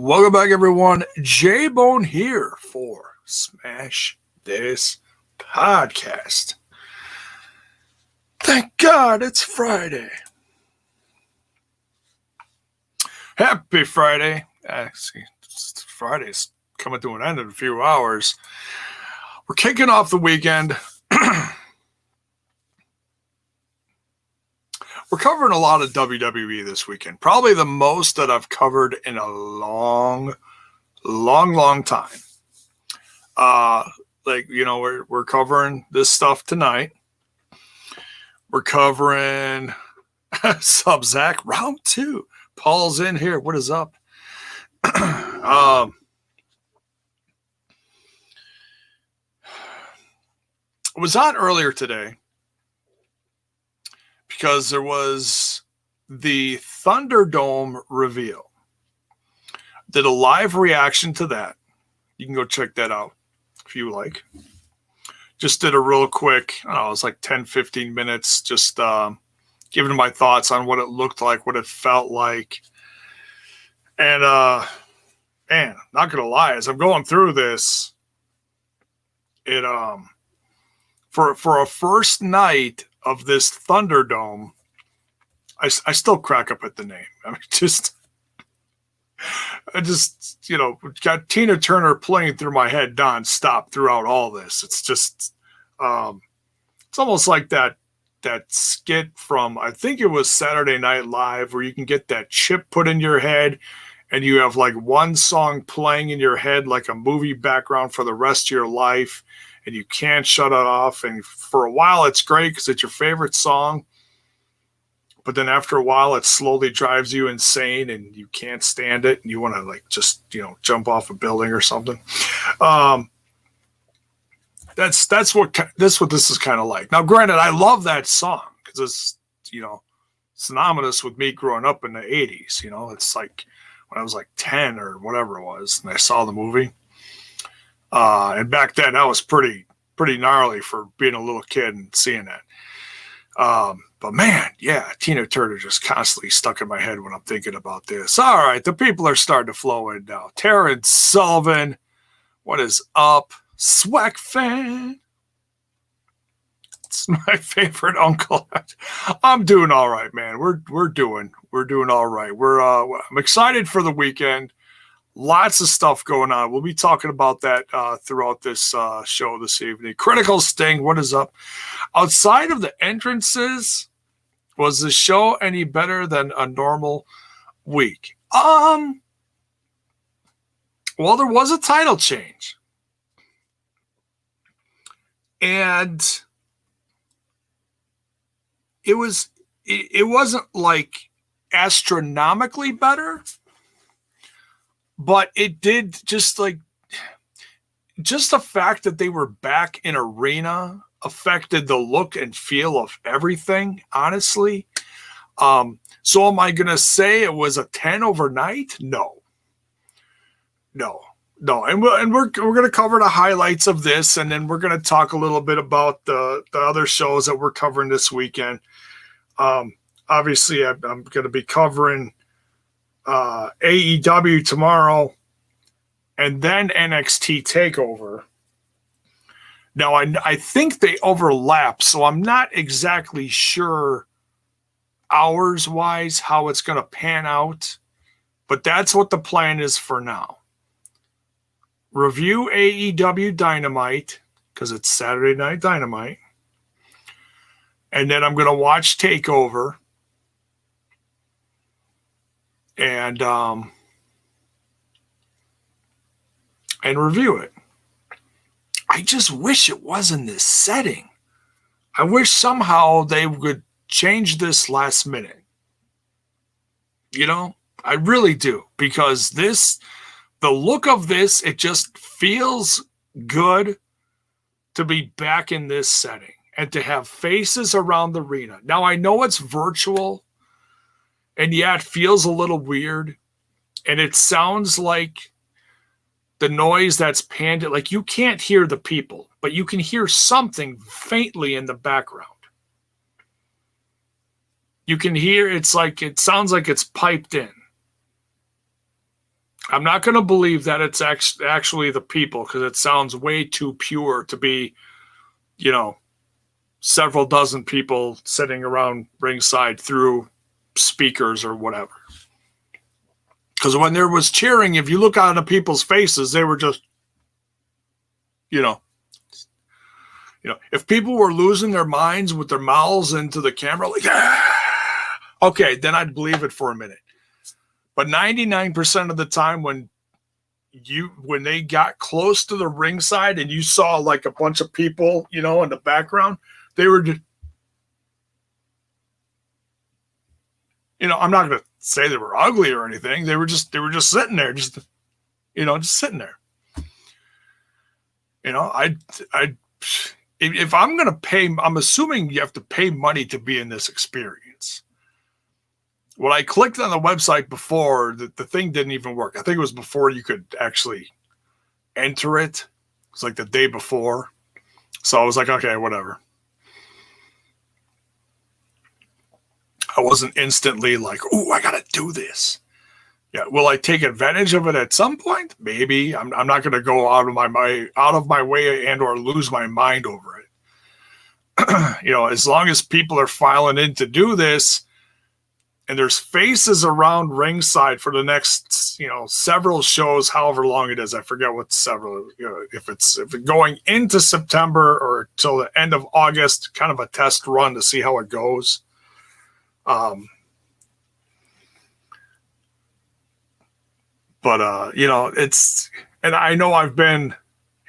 Welcome back, everyone. J-Bone here for Smash This Podcast. Thank God it's Friday. Happy Friday. Actually, Friday's coming to an end in a few hours. We're kicking off the weekend. We're covering a lot of WWE this weekend. Probably the most that I've covered in a long time. We're covering this stuff tonight. We're covering Sub-Zach round 2. Paul's in here. What is up? I was on earlier today because there was the Thunderdome reveal. Did a live reaction to that. You can go check that out if you like. Just did a real quick, I don't know, it was like 10, 15 minutes, just giving my thoughts on what it looked like, what it felt like. And, man, not going to lie, as I'm going through this, it, for a first night of this Thunderdome, I still crack up at the name. I just, got Tina Turner playing through my head nonstop throughout all this. It's just, it's almost like that skit from, I think it was Saturday Night Live, where you can get that chip put in your head and you have like one song playing in your head, like a movie background for the rest of your life. And you can't shut it off. And for a while, it's great because it's your favorite song. But then after a while, it slowly drives you insane and you can't stand it. And you want to jump off a building or something. That's what this is kind of like. Now, granted, I love that song because it's, synonymous with me growing up in the 80s. It's like when I was like 10 or whatever it was and I saw the movie. And back then, that was pretty gnarly for being a little kid and seeing that. But man, yeah, Tina Turner just constantly stuck in my head when I'm thinking about this. All right, the people are starting to flow in now. Terrence Sullivan, what is up? Swag fan. It's my favorite uncle. I'm doing all right, man. We're doing all right. I'm excited for the weekend. Lots of stuff going on. We'll be talking about that throughout this show this evening. Critical Sting, what is up? Outside of the entrances, was the show any better than a normal week? Well, there was a title change. And it wasn't like astronomically better. But it did just the fact that they were back in arena affected the look and feel of everything, honestly. So am I going to say it was a 10 overnight? No. And we're going to cover the highlights of this, and then we're going to talk a little bit about the other shows that we're covering this weekend. Obviously, I'm going to be covering AEW tomorrow, and then NXT TakeOver. Now, I think they overlap, so I'm not exactly sure hours-wise how it's going to pan out, but that's what the plan is for now. Review AEW Dynamite, because it's Saturday Night Dynamite, and then I'm going to watch TakeOver. And review it. I just wish it was in this setting. I wish somehow they would change this last minute. I really do. Because the look of this, it just feels good to be back in this setting and to have faces around the arena. Now, I know it's virtual. And yeah, it feels a little weird. And it sounds like the noise that's panned. Like you can't hear the people, but you can hear something faintly in the background. You can hear it sounds like it's piped in. I'm not going to believe that it's actually the people, because it sounds way too pure to be, you know, several dozen people sitting around ringside through speakers or whatever. Because when there was cheering, if you look on the people's faces, they were just, you know, if people were losing their minds with their mouths into the camera, like, ah, okay, then I'd believe it for a minute. But 99% of the time, when they got close to the ringside and you saw like a bunch of people, you know, in the background, they were just, you know, I'm not going to say they were ugly or anything. They were just sitting there, just sitting there. You know, if I'm going to pay, I'm assuming you have to pay money to be in this experience. When I clicked on the website before, the thing didn't even work. I think it was before you could actually enter it. It was like the day before. So I was like, okay, whatever. I wasn't instantly like, oh, I got to do this. Yeah, will I take advantage of it at some point? Maybe. I'm not going to go out of my way and or lose my mind over it. You know, as long as people are filing in to do this, and there's faces around ringside for the next, you know, several shows, however long it is. I forget what several, you know, if it's going into September or till the end of August, kind of a test run to see how it goes. But you know, and I know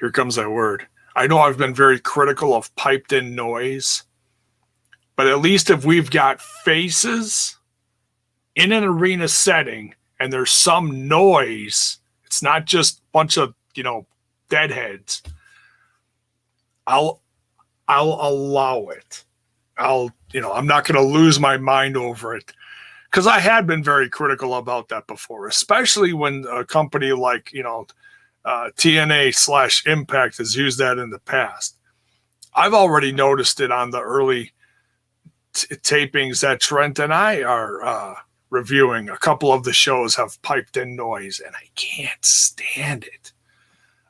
here comes that word. I know I've been very critical of piped in noise, but at least if we've got faces in an arena setting and there's some noise, it's not just a bunch of, you know, deadheads, I'll allow it. I'm not going to lose my mind over it, because I had been very critical about that before, especially when a company like, you know, TNA/Impact has used that in the past. I've already noticed it on the early tapings that Trent and I are reviewing. A couple of the shows have piped in noise, and I can't stand it.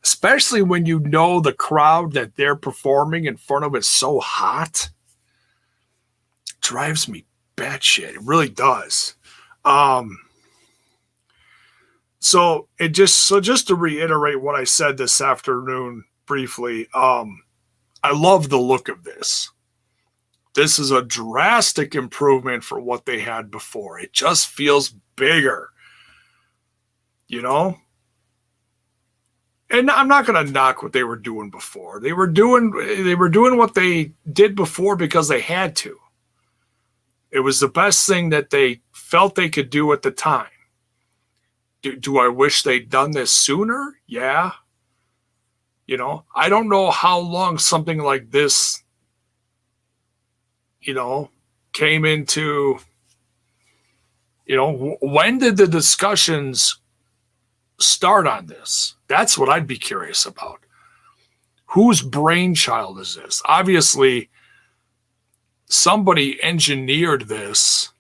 Especially when you know the crowd that they're performing in front of is so hot. It drives me batshit. It really does. So just to reiterate what I said this afternoon briefly, I love the look of this. This is a drastic improvement for what they had before. It just feels bigger, you know? And I'm not going to knock what they were doing before. They were doing what they did before because they had to. It was the best thing that they felt they could do at the time. Do I wish they'd done this sooner? Yeah. You know, I don't know how long something like this, you know, came into, you know, when did the discussions start on this? That's what I'd be curious about. Whose brainchild is this? Obviously, somebody engineered this,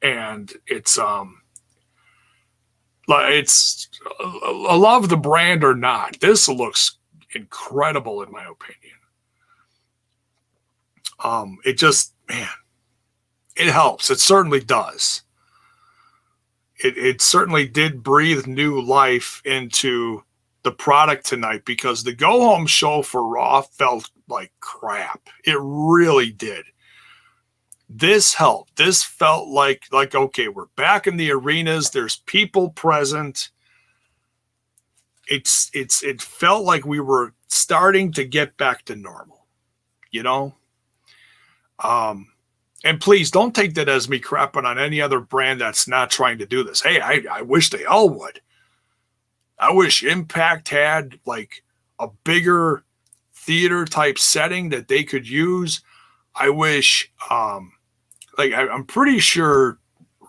and it's love the brand or not, this looks incredible in my opinion. It just, man, it helps. It certainly does. It certainly did breathe new life into the product tonight, because the go-home show for Raw felt like crap. It really did. This helped. This felt like okay, we're back in the arenas. There's people present. It felt like we were starting to get back to normal, you know? And please don't take that as me crapping on any other brand that's not trying to do this. Hey, I wish they all would. I wish Impact had like a bigger theater type setting that they could use. I wish, I'm pretty sure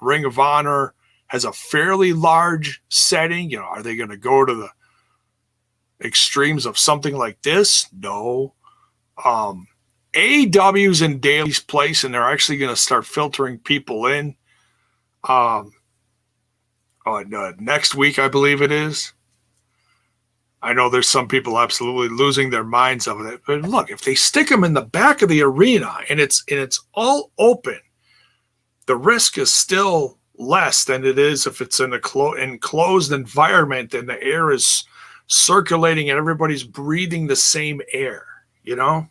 Ring of Honor has a fairly large setting. You know, are they going to go to the extremes of something like this? No. AEW's in Daly's place, and they're actually going to start filtering people in. next week, I believe it is. I know there's some people absolutely losing their minds of it. But look, if they stick them in the back of the arena and it's all open, the risk is still less than it is if it's in a enclosed environment and the air is circulating and everybody's breathing the same air, you know?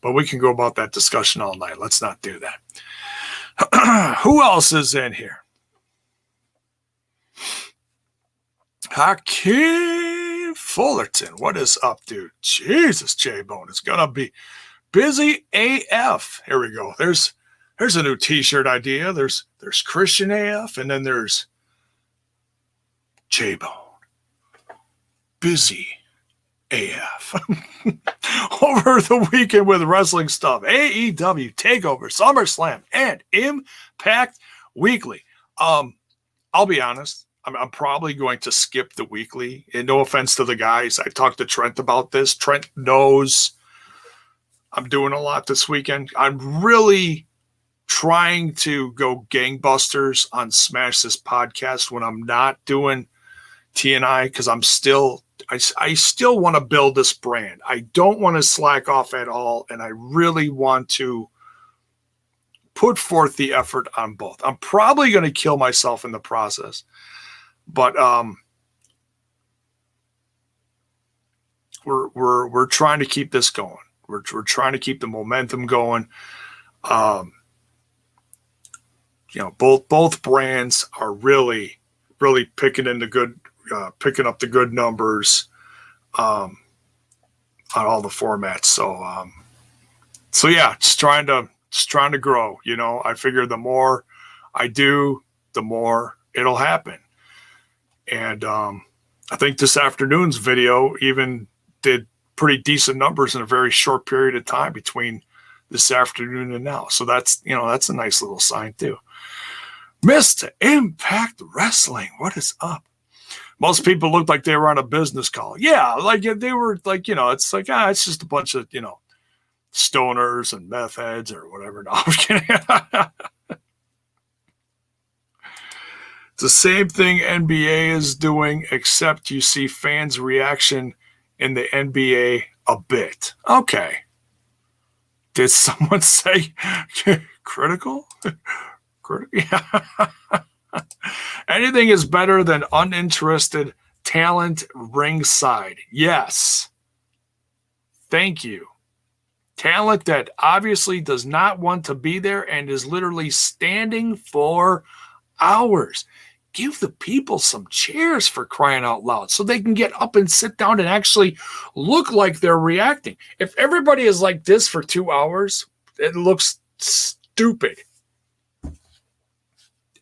But we can go about that discussion all night. Let's not do that. Who else is in here? Hakeem Fullerton. What is up, dude? Jesus, J-Bone. It's going to be busy AF. Here we go. There's a new t-shirt idea. There's Christian AF, and then there's J-Bone. Busy AF. Over the weekend with wrestling stuff, AEW, TakeOver, SummerSlam, and Impact Weekly. I'll be honest. I'm probably going to skip the weekly. And no offense to the guys. I talked to Trent about this. Trent knows I'm doing a lot this weekend. I'm really trying to go gangbusters on Smash This Podcast when I'm not doing TNI because I still want to build this brand. I don't want to slack off at all, and I really want to put forth the effort on both. I'm probably going to kill myself in the process, but we're trying to keep this going. We're trying to keep the momentum going. Both brands are really picking up the good numbers on all the formats. So yeah, just trying to grow. You know, I figure the more I do, the more it'll happen. And I think this afternoon's video even did pretty decent numbers in a very short period of time between this afternoon and now. So that's a nice little sign too. Mr. Impact Wrestling, what is up? Most people looked like they were on a business call. Yeah, like they were like, it's like, it's just a bunch of, stoners and meth heads or whatever. No, I'm kidding. It's the same thing NBA is doing, except you see fans' reaction in the NBA a bit. Okay. Did someone say critical? Yeah. Anything is better than uninterested talent ringside. Yes. Thank you. Talent that obviously does not want to be there and is literally standing for hours. Give the people some chairs, for crying out loud, so they can get up and sit down and actually look like they're reacting. If everybody is like this for 2 hours, it looks stupid.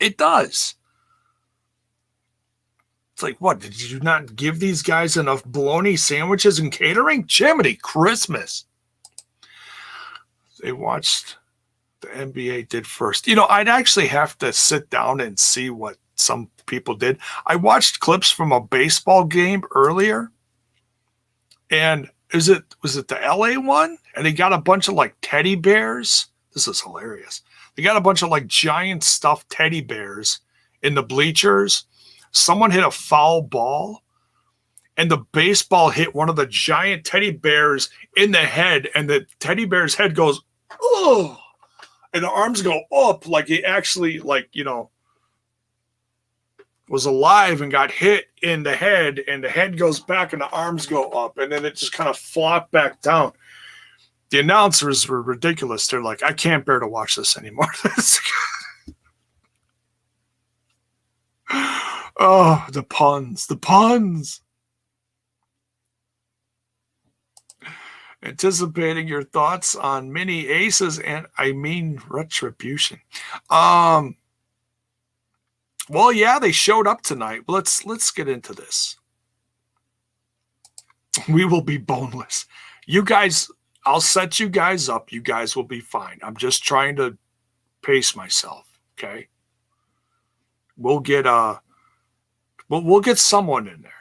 It does. It's like, what? Did you not give these guys enough bologna sandwiches and catering? Jiminy Christmas. They watched the NBA did first. I'd actually have to sit down and see what some people did. I watched clips from a baseball game earlier. And was it the LA one? And they got a bunch of like teddy bears. This is hilarious. They got a bunch of like giant stuffed teddy bears in the bleachers. Someone hit a foul ball and the baseball hit one of the giant teddy bears in the head. And the teddy bear's head goes, oh, and the arms go up like he actually was alive and got hit in the head, and the head goes back and the arms go up, and then it just kind of flopped back down. The announcers were ridiculous. They're like, I can't bear to watch this anymore. Oh, the puns. Anticipating your thoughts on mini aces and retribution. Well, yeah, they showed up tonight. Let's get into this. We will be boneless. You guys, I'll set you guys up. You guys will be fine. I'm just trying to pace myself. Okay. We'll get someone in there.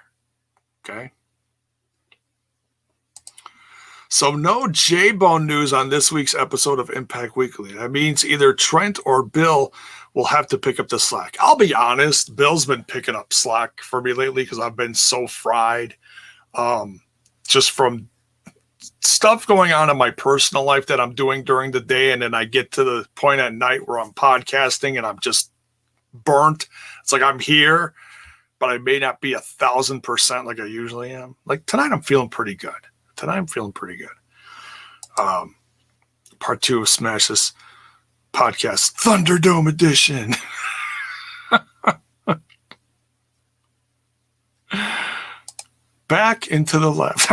Okay. So no J-Bone news on this week's episode of Impact Weekly. That means either Trent or Bill will have to pick up the slack. I'll be honest, Bill's been picking up slack for me lately because I've been so fried, just from stuff going on in my personal life that I'm doing during the day, and then I get to the point at night where I'm podcasting and I'm just burnt. It's like I'm here, but I may not be 1,000% like I usually am. Like tonight, I'm feeling pretty good. Part 2 of Smash's podcast, Thunderdome edition. Back into the left.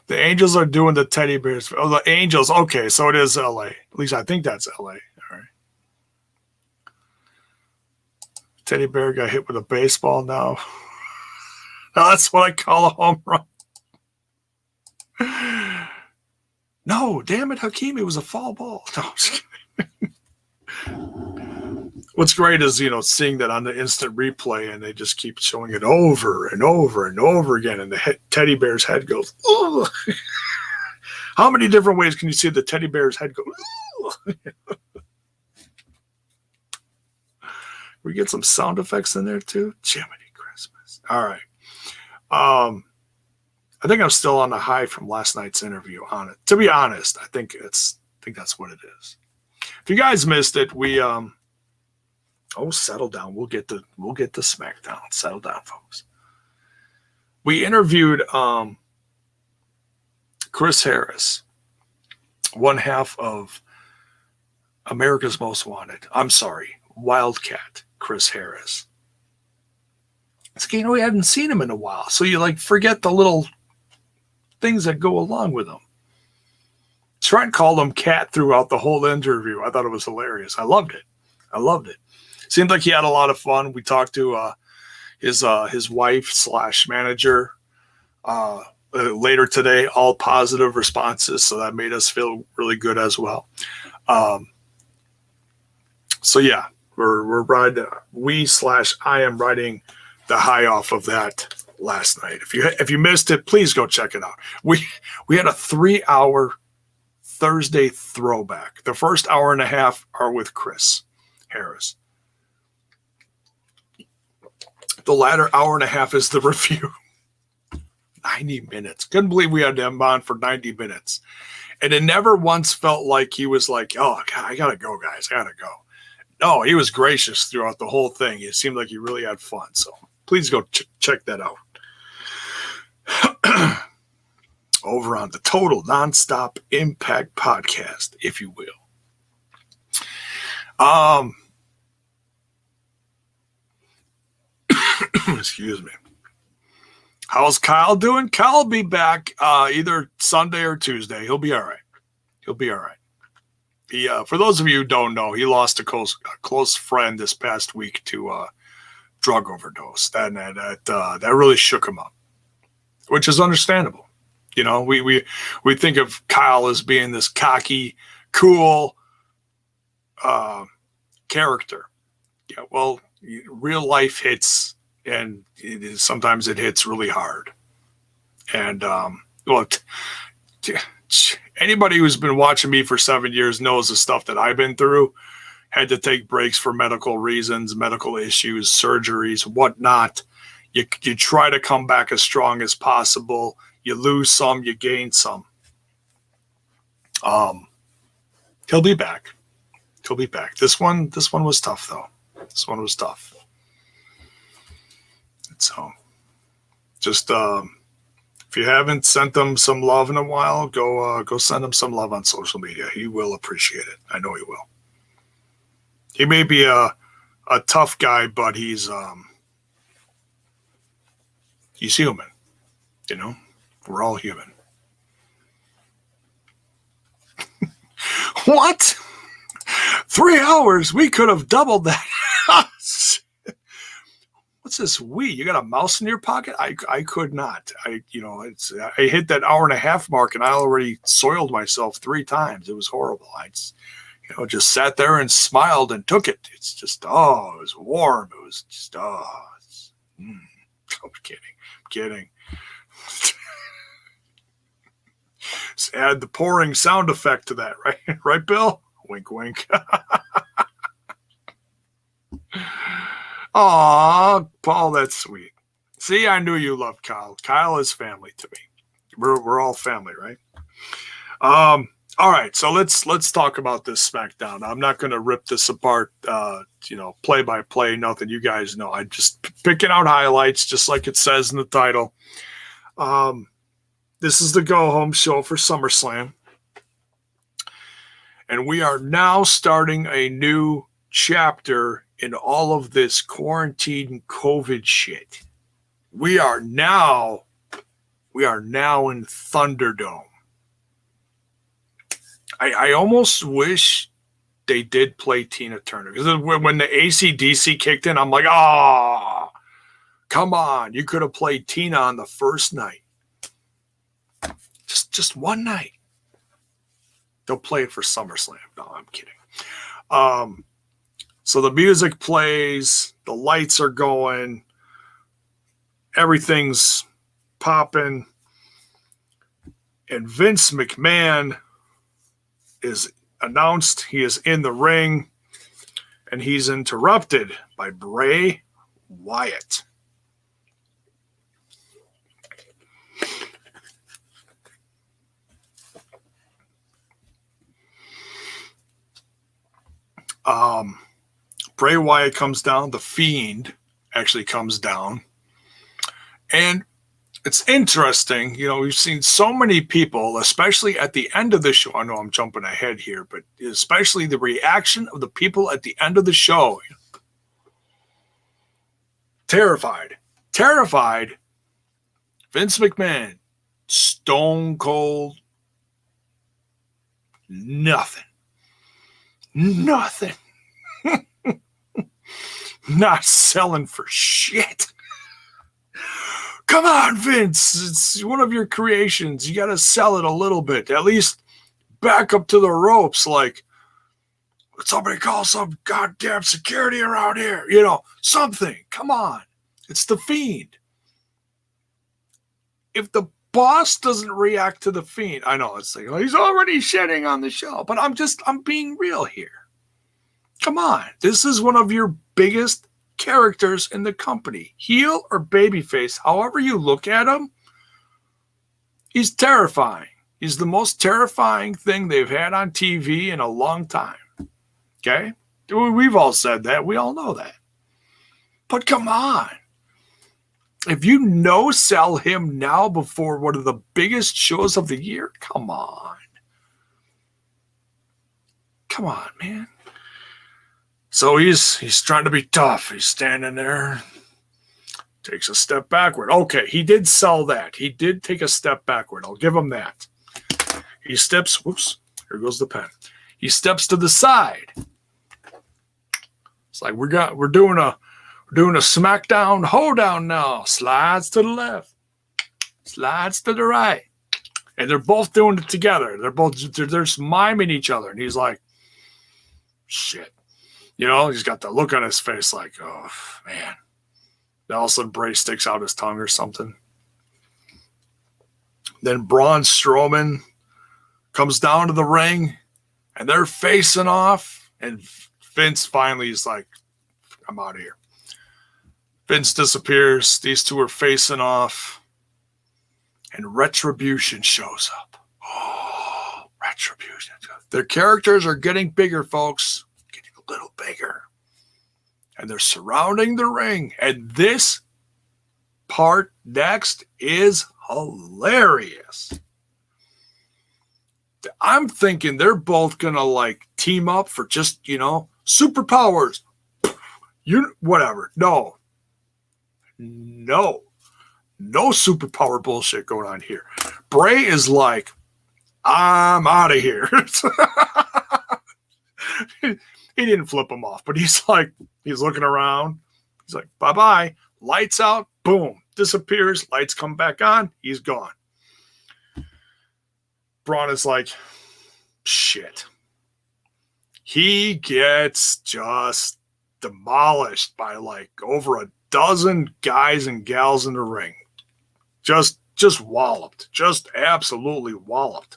The Angels are doing the teddy bears. Oh, the Angels. Okay, so it is LA. At least I think that's LA. All right. Teddy bear got hit with a baseball now. Now that's what I call a home run. No, damn it, Hakeem. It was a foul ball. No, I'm just kidding. What's great is, seeing that on the instant replay, and they just keep showing it over and over and over again, and the teddy bear's head goes, ugh. How many different ways can you see the teddy bear's head go, ugh? We get some sound effects in there too. Jiminy Christmas. All right. I think I'm still on the high from last night's interview on it. To be honest, I think that's what it is. If you guys missed it, we settle down. We'll get the Smackdown. Settle down, folks. We interviewed Chris Harris, one half of America's Most Wanted. I'm sorry, Wildcat Chris Harris. It's like, we haven't seen him in a while, so you forget the little things that go along with him. Trent called him Cat throughout the whole interview. I thought it was hilarious. I loved it. Seemed like he had a lot of fun. We talked to his wife / manager later today. All positive responses, so that made us feel really good as well. So yeah, we're riding. I am riding the high off of that last night. If you missed it, please go check it out. We had a 3-hour Thursday throwback. The first hour and a half are with Chris Harris. The latter hour and a half is the review. 90 minutes. Couldn't believe we had him on for 90 minutes. And it never once felt like he was like, oh, God, I got to go, guys. I got to go. No, he was gracious throughout the whole thing. It seemed like he really had fun. So please go check that out. Over on the Total Nonstop Impact Podcast, if you will. Excuse me. How's Kyle doing? Kyle will be back either Sunday or Tuesday. He'll be all right. He, for those of you who don't know, he lost a close friend this past week to drug overdose. That really shook him up, which is understandable. We think of Kyle as being this cocky, cool character. Yeah, well, real life hits, and sometimes it hits really hard. And anybody who's been watching me for 7 years knows the stuff that I've been through. Had to take breaks for medical reasons, medical issues, surgeries, whatnot. You try to come back as strong as possible. You lose some, you gain some. He'll be back. This one was tough, though. So, just if you haven't sent him some love in a while, go send him some love on social media. He will appreciate it. I know he will. He may be a tough guy, but he's human. We're all human. What? 3 hours? We could have doubled that. What's this? You got a mouse in your pocket? I could not. I hit that hour and a half mark, and I already soiled myself 3 times. It was horrible. I just sat there and smiled and took it. It's just, it was warm. It was just, I'm kidding. Just add the pouring sound effect to that, right? Right, Bill? Wink, wink. Aw, Paul, that's sweet. See, I knew you loved Kyle. Kyle is family to me. We're all family, right? All right, so let's talk about this SmackDown. I'm not going to rip this apart, play by play. Nothing, you guys know. I'm just picking out highlights, just like it says in the title. This is the go home show for SummerSlam, and we are now starting a new chapter in all of this quarantine COVID shit. We are now in Thunderdome. I almost wish they did play Tina Turner, because when the AC/DC kicked in, I'm like, come on, you could have played Tina on the first night, just one night. They'll play it for SummerSlam. No, I'm kidding. So the music plays, the lights are going, everything's popping, and Vince McMahon is announced. He is in the ring, and he's interrupted by Bray Wyatt. Bray Wyatt comes down. The Fiend actually comes down. And it's interesting, we've seen so many people, especially at the end of the show. I know I'm jumping ahead here, but especially the reaction of the people at the end of the show. Terrified. Vince McMahon, stone cold, nothing. Not selling for shit. Come on, Vince. It's one of your creations. You got to sell it a little bit. At least back up to the ropes. Like, somebody call some goddamn security around here. Something. Come on. It's the Fiend. If the boss doesn't react to the Fiend, I know it's like, he's already shitting on the show. But I'm being real here. Come on. This is one of your biggest characters in the company, heel or babyface, however you look at him. He's terrifying. He's the most terrifying thing they've had on TV in a long time. Okay? We've all said that. We all know that. But come on. If you no-sell him now before one of the biggest shows of the year, come on. Come on, man. So he's trying to be tough. He's standing there, takes a step backward. Okay, he did sell that. He did take a step backward. I'll give him that. He steps, whoops, here goes the pen. He steps to the side. It's like we're doing a SmackDown hoedown now. Slides to the left, slides to the right, and they're both doing it together. They're just miming each other, and he's like, shit. He's got the look on his face like, oh, man. Then all of a sudden, Bray sticks out his tongue or something. Then Braun Strowman comes down to the ring, and they're facing off. And Vince finally is like, I'm out of here. Vince disappears. These two are facing off. And Retribution shows up. Oh, Retribution. Their characters are getting bigger, folks. Little bigger, and they're surrounding the ring, and this part next is hilarious. I'm thinking they're both gonna team up for just superpowers, whatever. No superpower bullshit going on here. Bray is like, I'm out of here. He didn't flip him off, but he's looking around. He's like, bye-bye. Lights out. Boom. Disappears. Lights come back on. He's gone. Braun is like, shit. He gets just demolished by over a dozen guys and gals in the ring. Just walloped. Just absolutely walloped.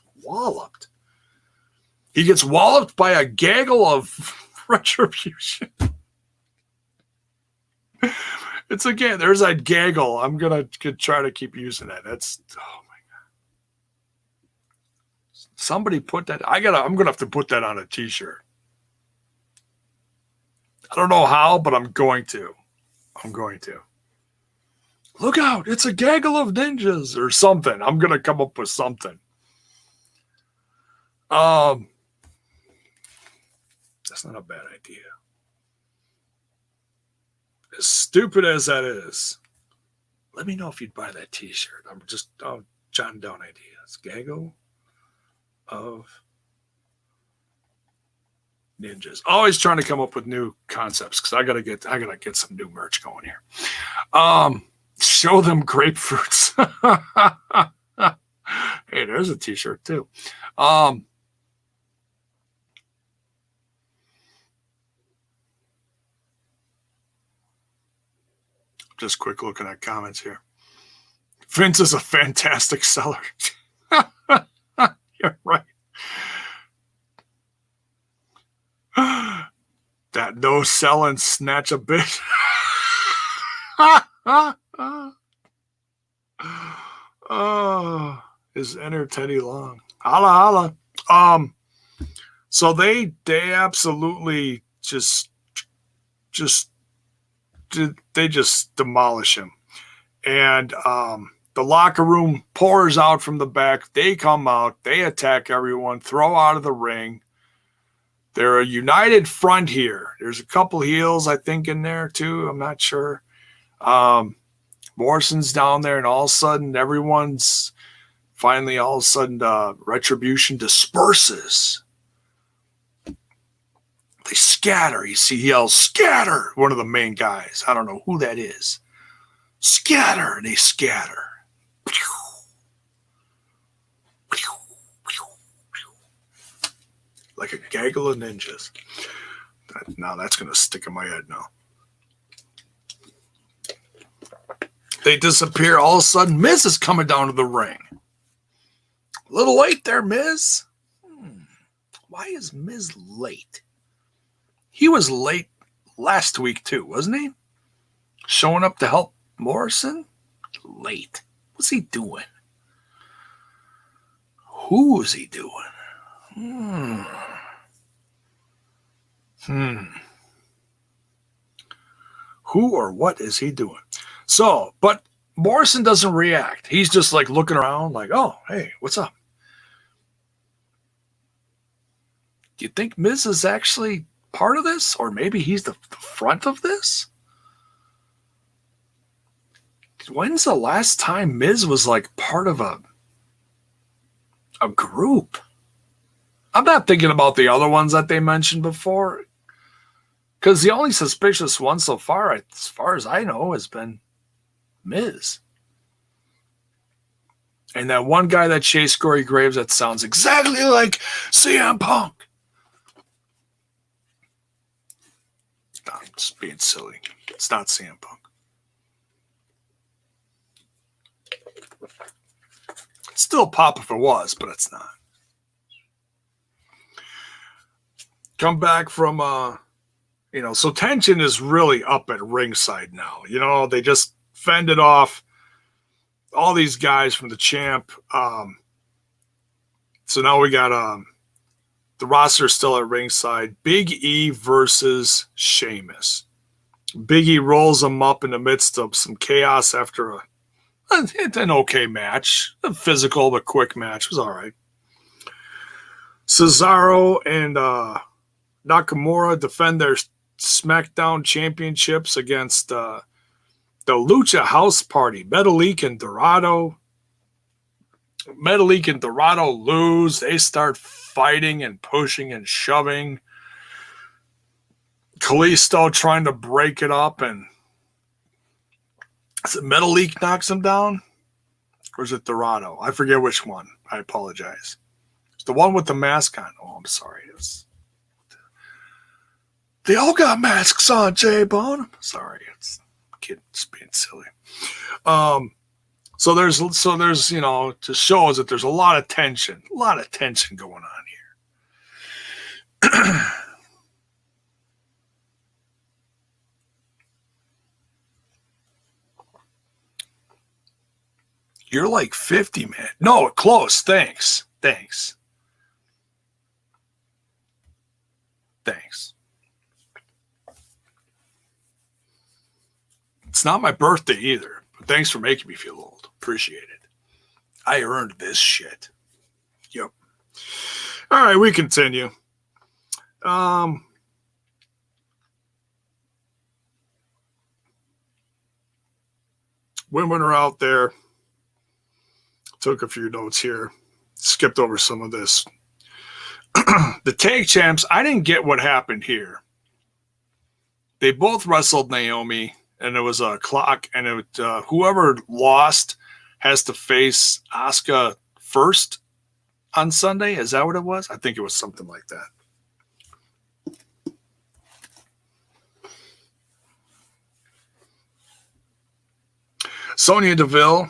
He gets walloped by a gaggle of Retribution. It's again, there's that gaggle. I'm gonna try to keep using that. That's oh my god. Somebody put that. I'm gonna have to put that on a t-shirt. I don't know how, but I'm going to. Look out, it's a gaggle of ninjas or something. I'm gonna come up with something. That's not a bad idea. As stupid as that is, let me know if you'd buy that t-shirt. I'm just jotting down ideas. Gaggle of ninjas. Always trying to come up with new concepts because I gotta get some new merch going here. Show them grapefruits. Hey, there's a t-shirt too. Just quick looking at comments here. Vince is a fantastic seller. You're right. That no selling snatch a bit. Oh, is enter Teddy Long. Holla holla. So they absolutely just demolish him. And the locker room pours out from the back. They come out. They attack everyone, throw out of the ring. They're a united front here. There's a couple heels, I think, in there, too. I'm not sure. Morrison's down there, and all of a sudden, everyone's finally, all of a sudden, Retribution disperses. They scatter. You see, he yells, scatter, one of the main guys. I don't know who that is. Scatter, and they scatter. Like a gaggle of ninjas. Now that's going to stick in my head now. They disappear. All of a sudden, Miz is coming down to the ring. A little late there, Miz. Why is Miz late? He was late last week too, wasn't he? Showing up to help Morrison? Late. What's he doing? Who is he doing? Who or what is he doing? So, but Morrison doesn't react. He's just like looking around like, oh, hey, what's up? Do you think Miz is actually part of this? Or maybe he's the front of this? When's the last time Miz was like part of a group? I'm not thinking about the other ones that they mentioned before. Because the only suspicious one so far as I know, has been Miz. And that one guy that chased Corey Graves that sounds exactly like CM Punk. I'm just being silly. It's not CM Punk. It's still pop if it was, but it's not. Come back from, so tension is really up at ringside now. They just fended off all these guys from the champ. So now we got the roster still at ringside. Big E versus Sheamus. Big E rolls him up in the midst of some chaos after an okay match. A physical but quick match. It was all right. Cesaro and Nakamura defend their SmackDown championships against the Lucha House Party. Metalik and Dorado. Metalik and Dorado lose. They start fighting and pushing and shoving. Kalisto trying to break it up, and is it Metalik knocks him down? Or is it Dorado? I forget which one. I apologize. It's the one with the mask on. Oh, I'm sorry. They all got masks on, J-Bone. Sorry, it's being silly. So there's to show us that there's a lot of tension going on here. You're like 50, man. No, close. Thanks. Thanks. It's not my birthday either, but thanks for making me feel old. Appreciate it. I earned this shit. Yep. All right, we continue. Women are out there. Took a few notes here. Skipped over some of this. The tag champs, I didn't get what happened here. They both wrestled Naomi, and it was a clock, and whoever lost has to face Asuka first on Sunday. Is that what it was? I think it was something like that. Sonya Deville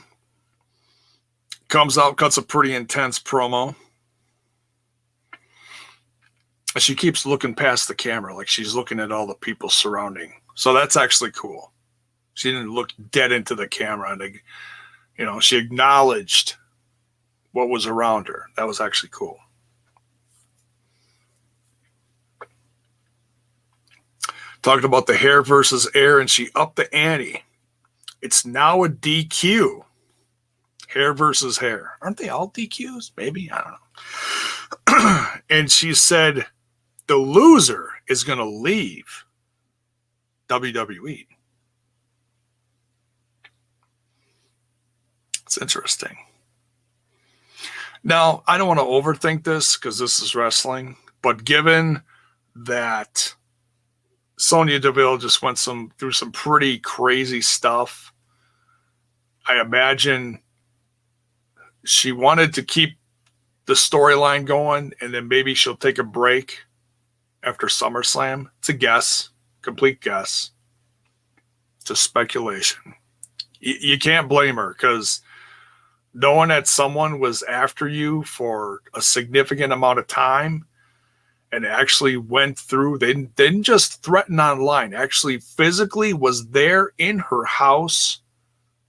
comes out, cuts a pretty intense promo. She keeps looking past the camera like she's looking at all the people surrounding. So that's actually cool. She didn't look dead into the camera. And, she acknowledged what was around her. That was actually cool. Talked about the hair versus air, and she upped the ante. It's now a DQ. Hair versus hair. Aren't they all DQs? Maybe. I don't know. And she said the loser is going to leave WWE. It's interesting. Now, I don't want to overthink this because this is wrestling, but given that Sonya Deville just went through some pretty crazy stuff, I imagine she wanted to keep the storyline going, and then maybe she'll take a break after SummerSlam. It's a guess, complete guess. It's a speculation. You can't blame her, because knowing that someone was after you for a significant amount of time and actually went through, they didn't just threaten online, actually physically was there in her house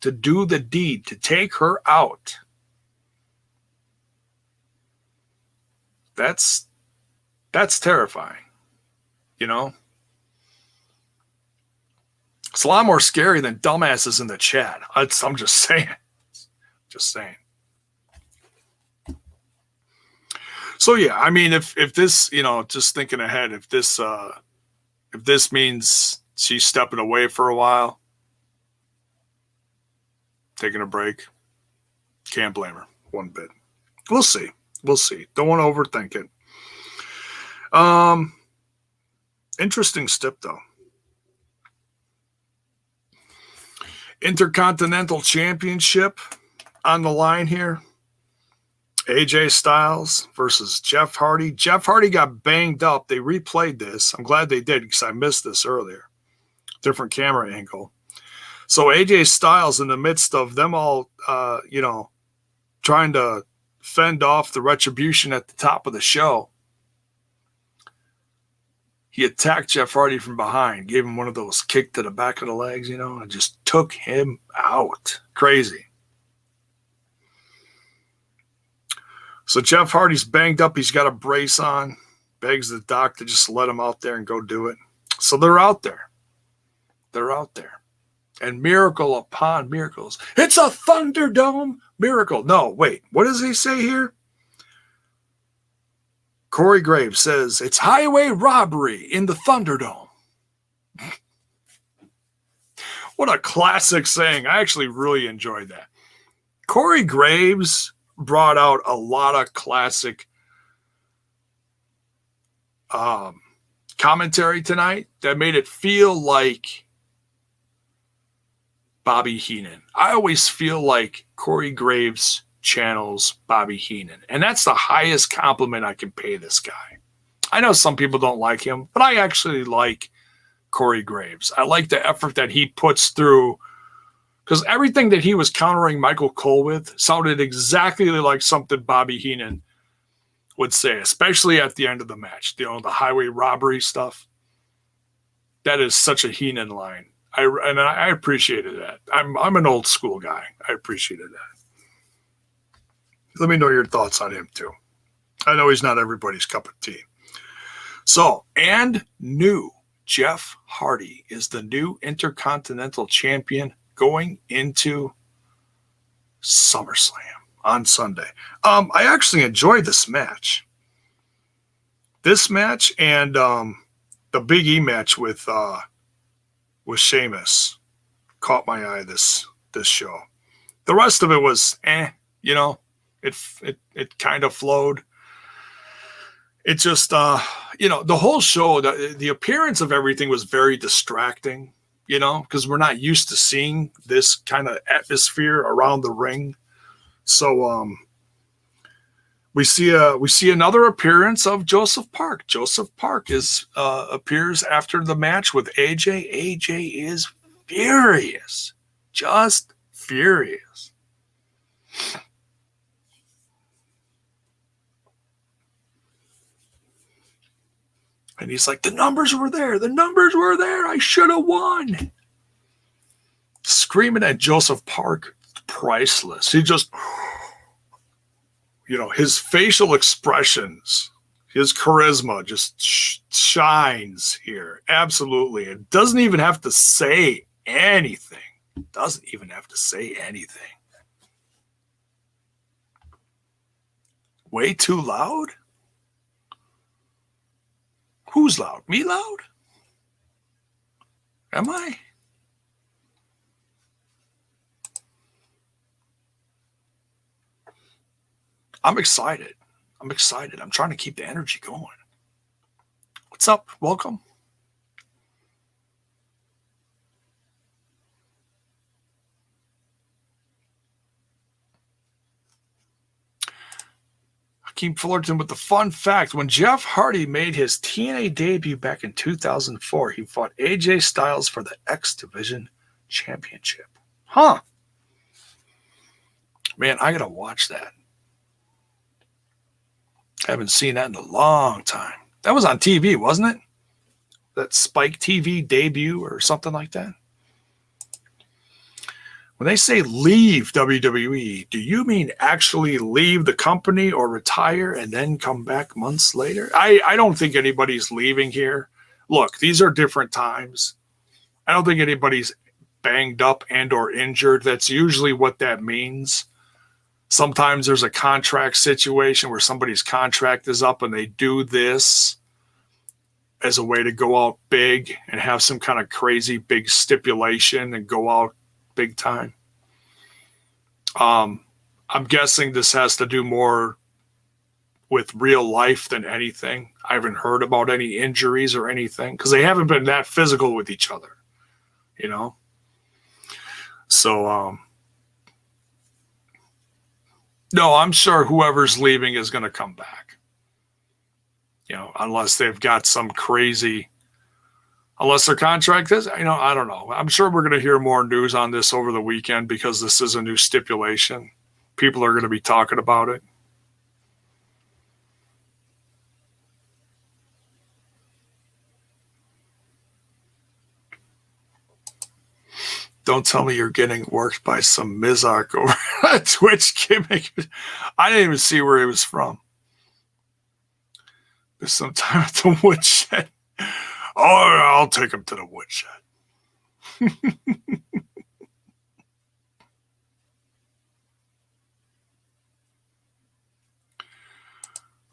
to do the deed, to take her out. That's terrifying, It's a lot more scary than dumbasses in the chat. I'm just saying. So yeah, I mean, if this, just thinking ahead, if this means she's stepping away for a while, taking a break, can't blame her one bit. We'll see. Don't want to overthink it. Interesting step though. Intercontinental Championship on the line here. AJ Styles versus Jeff Hardy. Jeff Hardy got banged up. They replayed this. I'm glad they did, because I missed this earlier. Different camera angle. So AJ Styles, in the midst of them all, trying to fend off the retribution at the top of the show, he attacked Jeff Hardy from behind, gave him one of those kick to the back of the legs, and just took him out. Crazy. So Jeff Hardy's banged up. He's got a brace on. Begs the doc to just let him out there and go do it. So they're out there. And miracle upon miracles. It's a Thunderdome miracle. No, wait. What does he say here? Corey Graves says, it's highway robbery in the Thunderdome. What a classic saying. I actually really enjoyed that. Corey Graves brought out a lot of classic commentary tonight that made it feel like Bobby Heenan. I always feel like Corey Graves channels Bobby Heenan, and that's the highest compliment I can pay this guy. I know some people don't like him, but I actually like Corey Graves. I like the effort that he puts through, because everything that he was countering Michael Cole with sounded exactly like something Bobby Heenan would say, especially at the end of the match. The highway robbery stuff. That is such a Heenan line. I appreciated that. I'm an old school guy. I appreciated that. Let me know your thoughts on him too. I know he's not everybody's cup of tea. So, and new Jeff Hardy is the new Intercontinental Champion going into SummerSlam on Sunday. I actually enjoyed this match. This match and the Big E match with Sheamus caught my eye this show. The rest of it was you know, it kind of flowed. It just you know, the whole show, the appearance of everything was very distracting, you know, because we're not used to seeing this kind of atmosphere around the ring. So we see another appearance of Joseph Park. Joseph Park appears after the match with AJ. AJ is furious, just furious. And he's like, the numbers were there. The numbers were there. I should have won. Screaming at Joseph Park, priceless. He just, you know, his facial expressions, his charisma just shines here. Absolutely. It doesn't even have to say anything. Doesn't even have to say anything. Way too loud? Who's loud? Me loud? Am I? I'm excited. I'm excited. I'm trying to keep the energy going. What's up? Welcome. Keep flirting with the fun fact. When Jeff Hardy made his TNA debut back in 2004, he fought AJ Styles for the X Division Championship. Huh. Man, I got to watch that. I haven't seen that in a long time. That was on TV, wasn't it? That Spike TV debut or something like that. When they say leave WWE, do you mean actually leave the company or retire and then come back months later? I don't think anybody's leaving here. Look, these are different times. I don't think anybody's banged up and or injured. That's usually what that means. Sometimes there's a contract situation where somebody's contract is up and they do this as a way to go out big and have some kind of crazy big stipulation and go out big time. I'm guessing this has to do more with real life than anything. I haven't heard about any injuries or anything because they haven't been that physical with each other, you know? So, no, I'm sure whoever's leaving is going to come back, you know, unless they've got some crazy, unless their contract is, you know, I don't know. I'm sure we're going to hear more news on this over the weekend because this is a new stipulation. People are going to be talking about it. Don't tell me you're getting worked by some Mizark over a Twitch gimmick. I didn't even see where he was from. There's some time at the woodshed. Oh, I'll take him to the woodshed.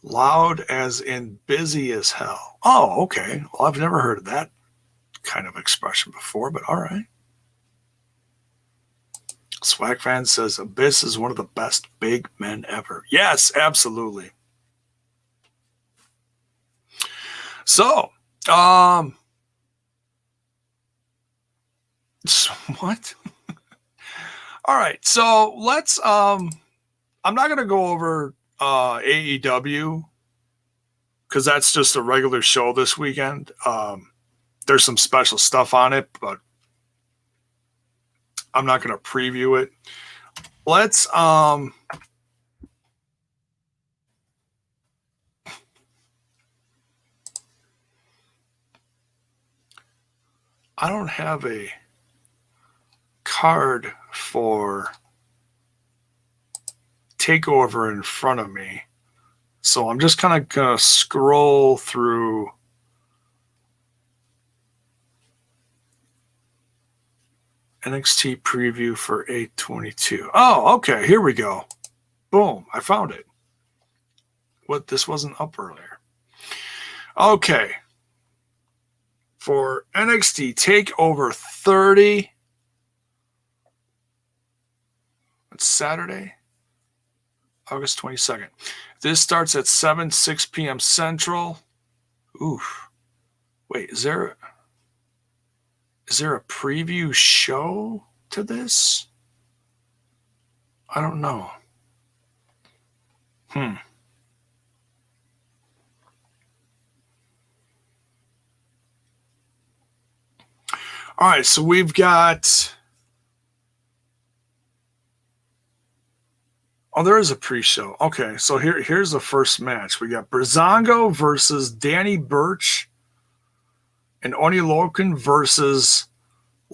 Loud as in busy as hell. Oh, okay. Well, I've never heard of that kind of expression before, but all right. Swag Fan says Abyss is one of the best big men ever. Yes, absolutely. So, what? All right, so let's I'm not going to go over AEW because that's just a regular show this weekend. There's some special stuff on it, but I'm not going to preview it. Let's I don't have a card for TakeOver in front of me. So I'm just kind of going to scroll through NXT preview for 8/22. Oh, okay. Here we go. Boom. I found it. What? This wasn't up earlier. Okay. For NXT TakeOver 30. It's Saturday, August 22nd. This starts at 6 p.m. Central. Oof. Wait, is there a preview show to this? I don't know. All right, so we've got... Oh, there is a pre-show. Okay, so here's the first match. We got Breezango versus Danny Burch and Oni Lorcan versus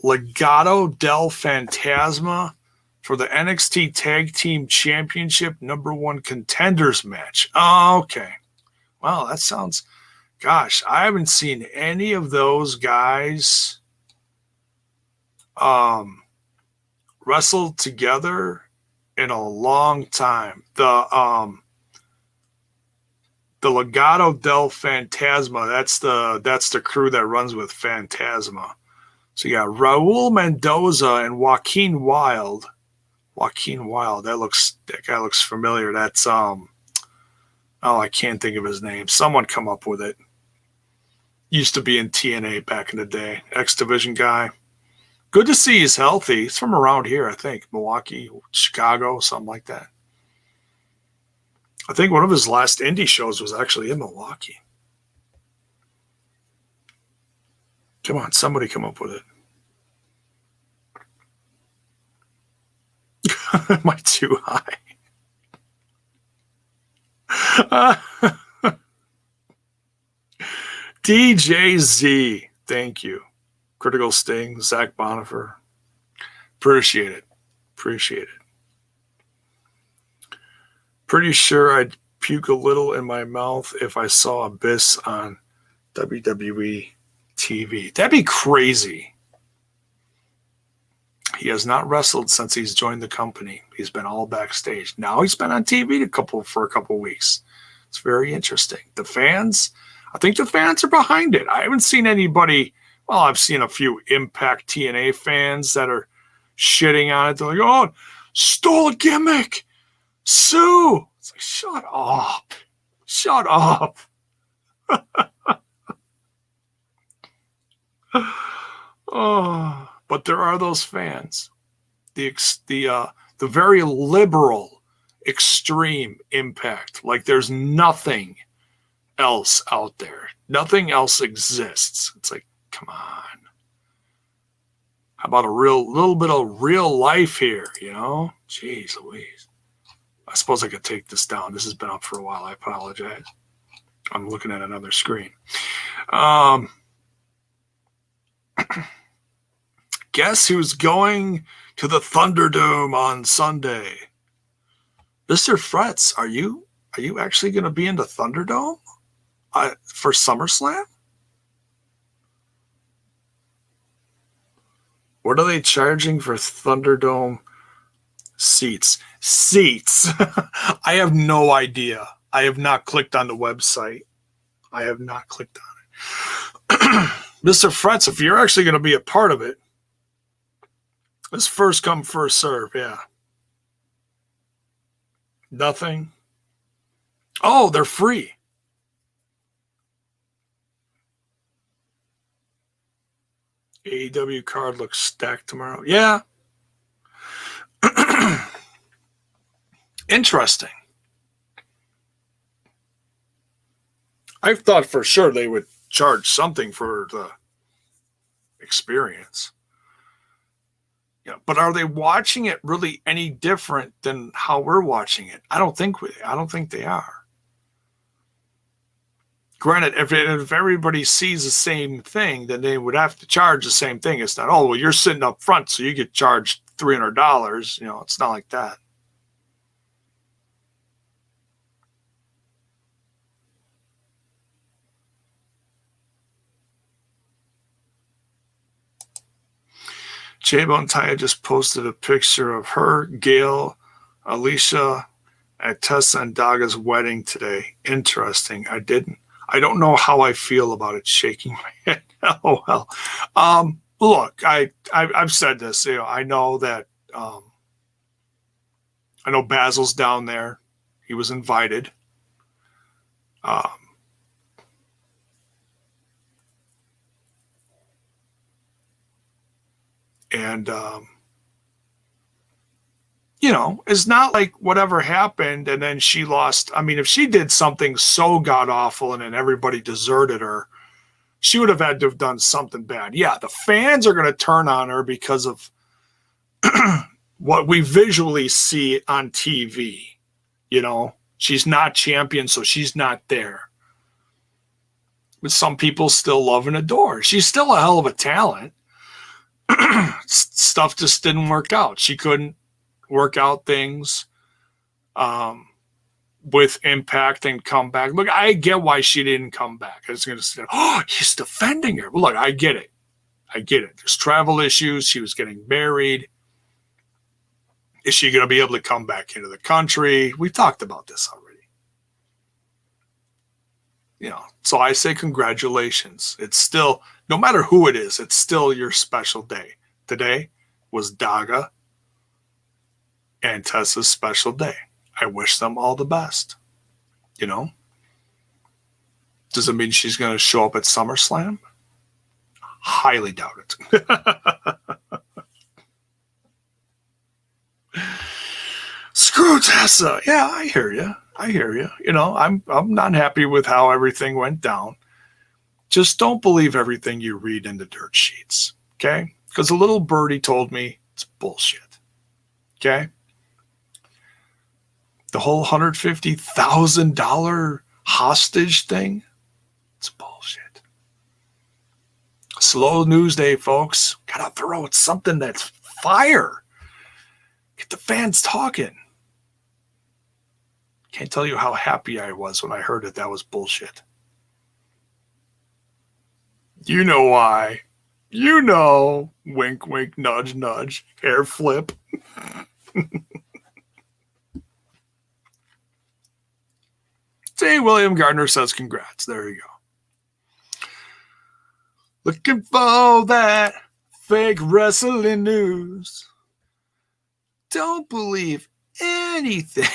Legado del Fantasma for the NXT Tag Team Championship #1 contenders match. Oh, okay. Wow, that sounds... Gosh, I haven't seen any of those guys wrestle together in a long time. The Legado del Fantasma, that's the crew that runs with Fantasma. So you got Raul Mendoza and Joaquin Wilde. That guy looks familiar. That's I can't think of his name. Someone come up with it. Used to be in TNA back in the day. X Division guy. Good to see he's healthy. He's from around here, I think. Milwaukee, Chicago, something like that. I think one of his last indie shows was actually in Milwaukee. Come on, somebody come up with it. Am I too high? DJZ, thank you. Critical Sting, Zach Bonifer. Appreciate it. Pretty sure I'd puke a little in my mouth if I saw Abyss on WWE TV. That'd be crazy. He has not wrestled since he's joined the company. He's been all backstage. Now he's been on TV for a couple weeks. It's very interesting. I think the fans are behind it. I haven't seen anybody... Well, I've seen a few Impact TNA fans that are shitting on it. They're like, oh, stole a gimmick. Sue. It's like, shut up. Shut up. Oh, but there are those fans. The very liberal, extreme Impact. Like there's nothing else out there. Nothing else exists. It's like, come on. How about a little bit of real life here, you know? Jeez Louise. I suppose I could take this down. This has been up for a while. I apologize. I'm looking at another screen. Guess who's going to the Thunderdome on Sunday? Mr. Fretz, are you actually going to be in the Thunderdome for SummerSlam? What are they charging for Thunderdome seats? I have no idea. I have not clicked on the website. I have not clicked on it. Mr. Fretz, if you're actually going to be a part of it, it's first come, first serve. Yeah. Nothing. Oh, they're free. AEW card looks stacked tomorrow. Yeah. Interesting. I thought for sure they would charge something for the experience. Yeah, but are they watching it really any different than how we're watching it? I don't think they are. Granted, if everybody sees the same thing, then they would have to charge the same thing. It's not, oh, well, you're sitting up front, so you get charged $300. You know, it's not like that. J-Bone Taya just posted a picture of her, Gail, Alicia, at Tessa and Daga's wedding today. Interesting. I don't know how I feel about it. Shaking my head. Oh well. Look, I've said this. You know, I know that. I know Basil's down there. He was invited. And you know, it's not like whatever happened and then she lost. I mean, if she did something so god awful and then everybody deserted her, she would have had to have done something bad. Yeah, the fans are going to turn on her because of what we visually see on TV. You know, she's not champion, so she's not there. But some people still love and adore. She's still a hell of a talent. Stuff just didn't work out. She couldn't work out things with Impact and come back. Look, I get why she didn't come back. I was going to say, oh, he's defending her. But look, I get it. I get it. There's travel issues. She was getting married. Is she going to be able to come back into the country? We've talked about this already. You know, so I say congratulations. It's still, no matter who it is, it's still your special day. Today was Daga and Tessa's special day. I wish them all the best. You know? Does it mean she's going to show up at SummerSlam? Highly doubt it. Screw Tessa. Yeah, I hear you. I hear you. You know, I'm not happy with how everything went down. Just don't believe everything you read in the dirt sheets. Okay? Because a little birdie told me it's bullshit. Okay? The whole $150,000 hostage thing, it's bullshit. Slow news day, folks. Gotta throw out something that's fire. Get the fans talking. Can't tell you how happy I was when I heard it. That was bullshit. You know why. You know. Wink, wink, nudge, nudge. Hair flip. See, William Gardner says congrats. There you go. Looking for that fake wrestling news. Don't believe anything.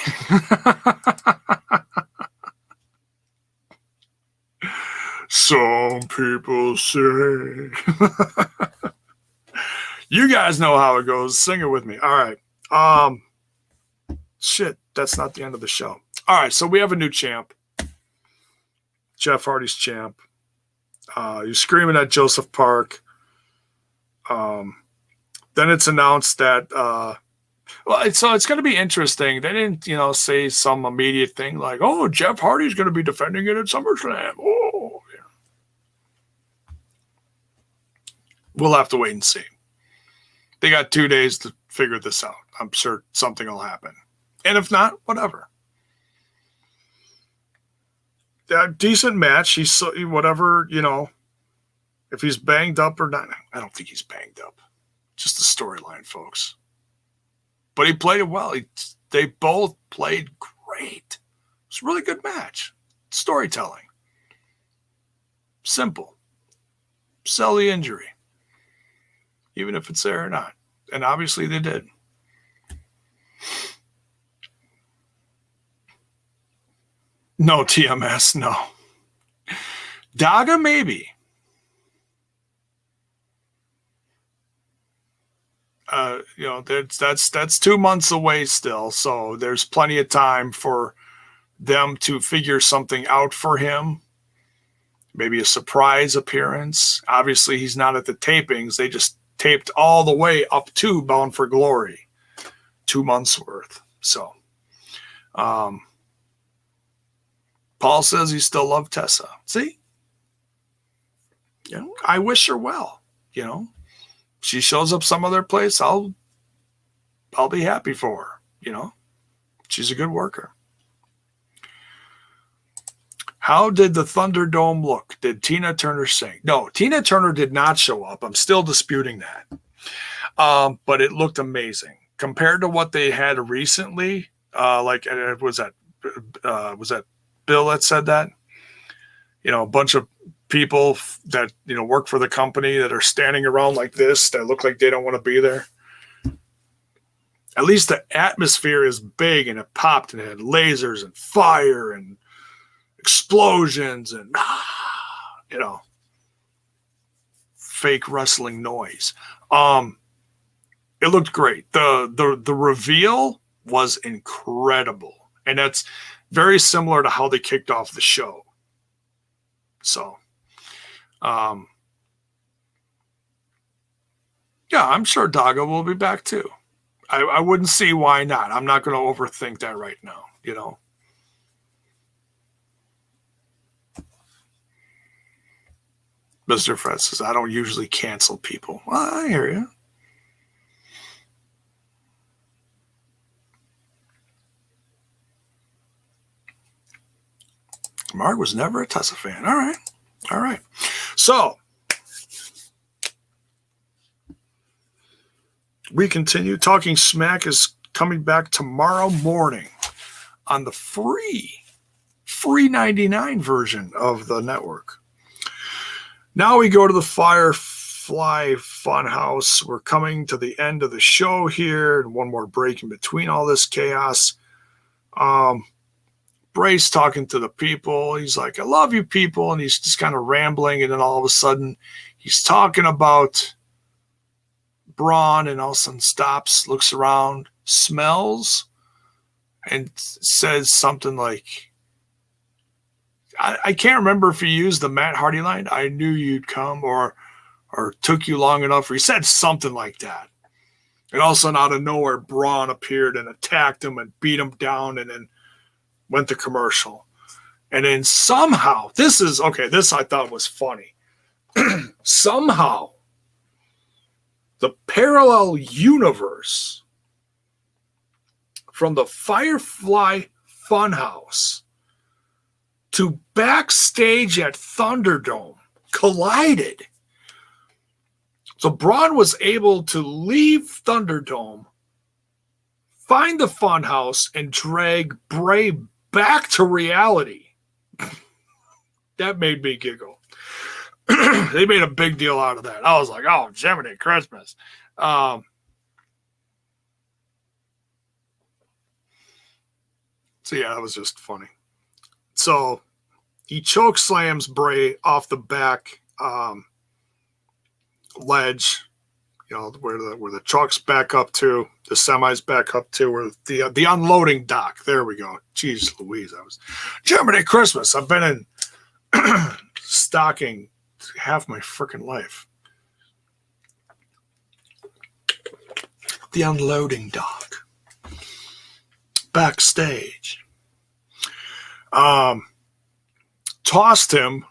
Some people say. You guys know how it goes. Sing it with me. All right. Shit, that's not the end of the show. All right, so we have a new champ. Jeff Hardy's champ. You're screaming at Joseph Park. Then it's announced that so it's going to be interesting. They didn't, say some immediate thing like, "Oh, Jeff Hardy's going to be defending it at SummerSlam." Oh, yeah. We'll have to wait and see. They got 2 days to figure this out. I'm sure something will happen, and if not, whatever. Decent match. He's whatever, if he's banged up or not. I don't think he's banged up. Just the storyline, folks. But he played it well. They both played great. It's a really good match. Storytelling. Simple. Sell the injury. Even if it's there or not. And obviously they did. No TMS, no. Daga, maybe. That's 2 months away still, so there's plenty of time for them to figure something out for him. Maybe a surprise appearance. Obviously, he's not at the tapings. They just taped all the way up to Bound for Glory. 2 months worth. So, Paul says he still loves Tessa. See? I wish her well. She shows up some other place, I'll be happy for her. She's a good worker. How did the Thunderdome look? Did Tina Turner sing? No, Tina Turner did not show up. I'm still disputing that. But it looked amazing compared to what they had recently. Was that Bill that said that? A bunch of people that work for the company that are standing around like this that look like they don't want to be there. At least the atmosphere is big and it popped and it had lasers and fire and explosions and fake wrestling noise. It looked great. The reveal was incredible, and that's very similar to how they kicked off the show. So, yeah, I'm sure Daga will be back too. I wouldn't see why not. I'm not going to overthink that right now, Mr. Fred says, I don't usually cancel people. Well, I hear you. Mark was never a Tessa fan. All right. So, we continue. Talking Smack is coming back tomorrow morning on the free 99 version of the network. Now we go to the Firefly Funhouse. We're coming to the end of the show here, and one more break in between all this chaos. Bray's talking to the people. He's like, I love you people. And he's just kind of rambling. And then all of a sudden, he's talking about Braun, and all of a sudden stops, looks around, smells, and says something like, I can't remember if he used the Matt Hardy line, I knew you'd come, or took you long enough, or he said something like that. And all of a sudden, out of nowhere, Braun appeared and attacked him and beat him down, and then went to commercial. And then somehow, this I thought was funny. Somehow, the parallel universe from the Firefly Funhouse to backstage at Thunderdome collided. So Braun was able to leave Thunderdome, find the Funhouse, and drag Bray back to reality. That made me giggle. They made a big deal out of that. I was like, oh, Jiminy Christmas. So yeah, that was just funny. So he choke slams Bray off the back ledge, where the truck's back up to, the semi's back up to, where the unloading dock. There we go. Jeez Louise, I was Jiminy Christmas. I've been in stocking half my freaking life. The unloading dock. Backstage. Tossed him.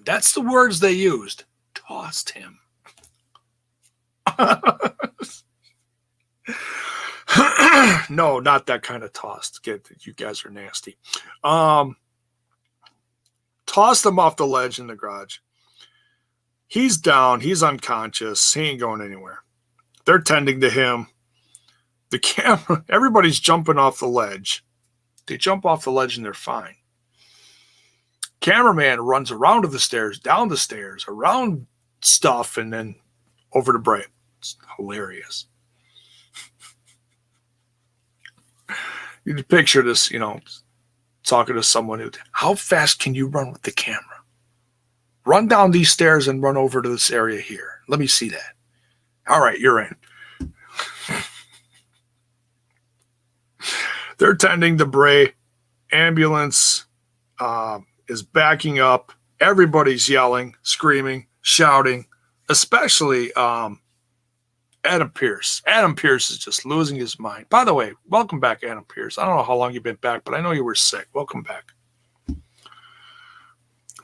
That's the words they used. Tossed him. No, not that kind of tossed. You guys are nasty. Tossed him off the ledge in the garage. He's down. He's unconscious. He ain't going anywhere. They're tending to him. The camera, everybody's jumping off the ledge. They jump off the ledge and they're fine. Cameraman runs around to the stairs, down the stairs, around stuff, and then over to Bray. It's hilarious. You can picture this, talking to someone who, how fast can you run with the camera? Run down these stairs and run over to this area here. Let me see that. All right, you're in. They're tending to Bray. Ambulance is backing up. Everybody's yelling, screaming, shouting, especially Adam Pearce. Adam Pearce is just losing his mind. By the way, welcome back, Adam Pearce. I don't know how long you've been back, but I know you were sick. Welcome back.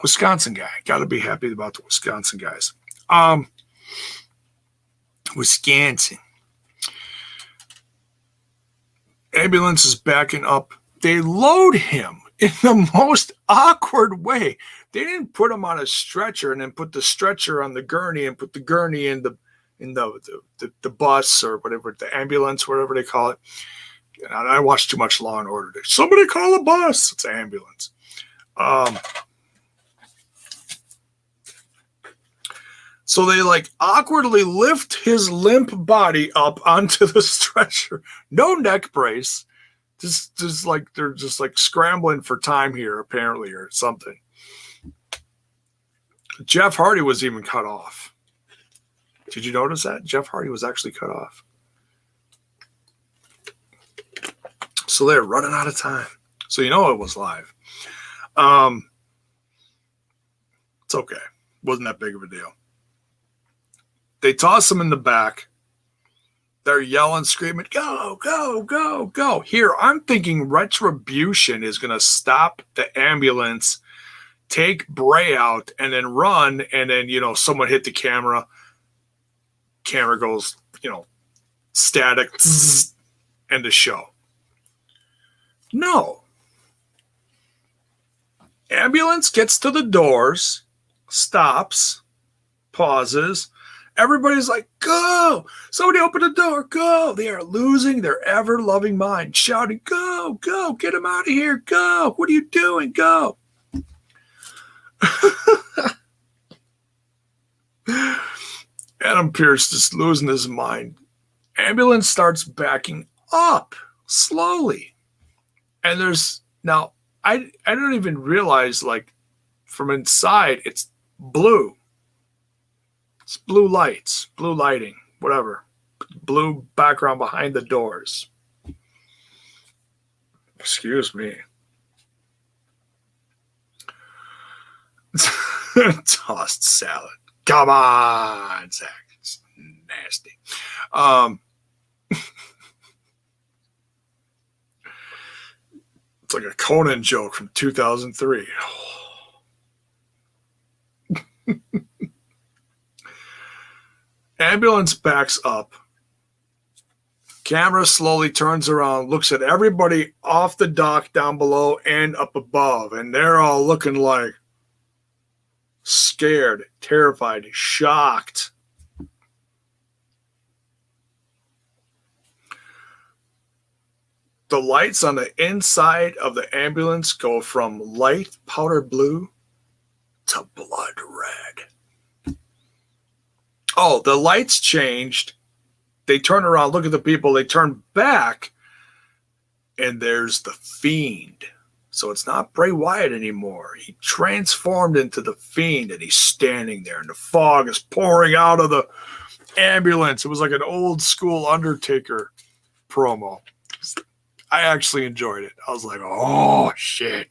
Wisconsin guy. Got to be happy about the Wisconsin guys. Wisconsin. Ambulance is backing up. They load him in the most awkward way. They didn't put him on a stretcher and then put the stretcher on the gurney and put the gurney in the bus or whatever, the ambulance, whatever they call it. And I watched too much Law and Order. Somebody call a bus. It's an ambulance. So they like awkwardly lift his limp body up onto the stretcher. No neck brace. Just like they're just like scrambling for time here, apparently, or something. Jeff Hardy was even cut off. Did you notice that? Jeff Hardy was actually cut off. So they're running out of time. So you know it was live. It's okay. Wasn't that big of a deal. They toss him in the back. They're yelling, screaming, go, go, go, go. Here, I'm thinking Retribution is going to stop the ambulance, take Bray out, and then run, and then, someone hit the camera. Camera goes, static, end the show. No. Ambulance gets to the doors, stops, pauses. Everybody's like, go! Somebody open the door, go! They are losing their ever-loving mind, shouting, go, go, get him out of here, go! What are you doing, go! Adam Pearce just losing his mind. Ambulance starts backing up slowly. And there's, now, I don't even realize, like, from inside, it's blue. It's blue lights, blue lighting, whatever. Blue background behind the doors. Excuse me. Tossed salad. Come on, Zach. It's nasty. It's like a Conan joke from 2003. Ambulance backs up. Camera slowly turns around, looks at everybody off the dock down below and up above, and they're all looking like scared, terrified, shocked. The lights on the inside of the ambulance go from light powder blue to blood red. Oh, the lights changed. They turn around, look at the people. They turn back, and there's the Fiend. So it's not Bray Wyatt anymore. He transformed into the Fiend, and he's standing there, and the fog is pouring out of the ambulance. It was like an old school Undertaker promo. I actually enjoyed it. I was like, oh, shit.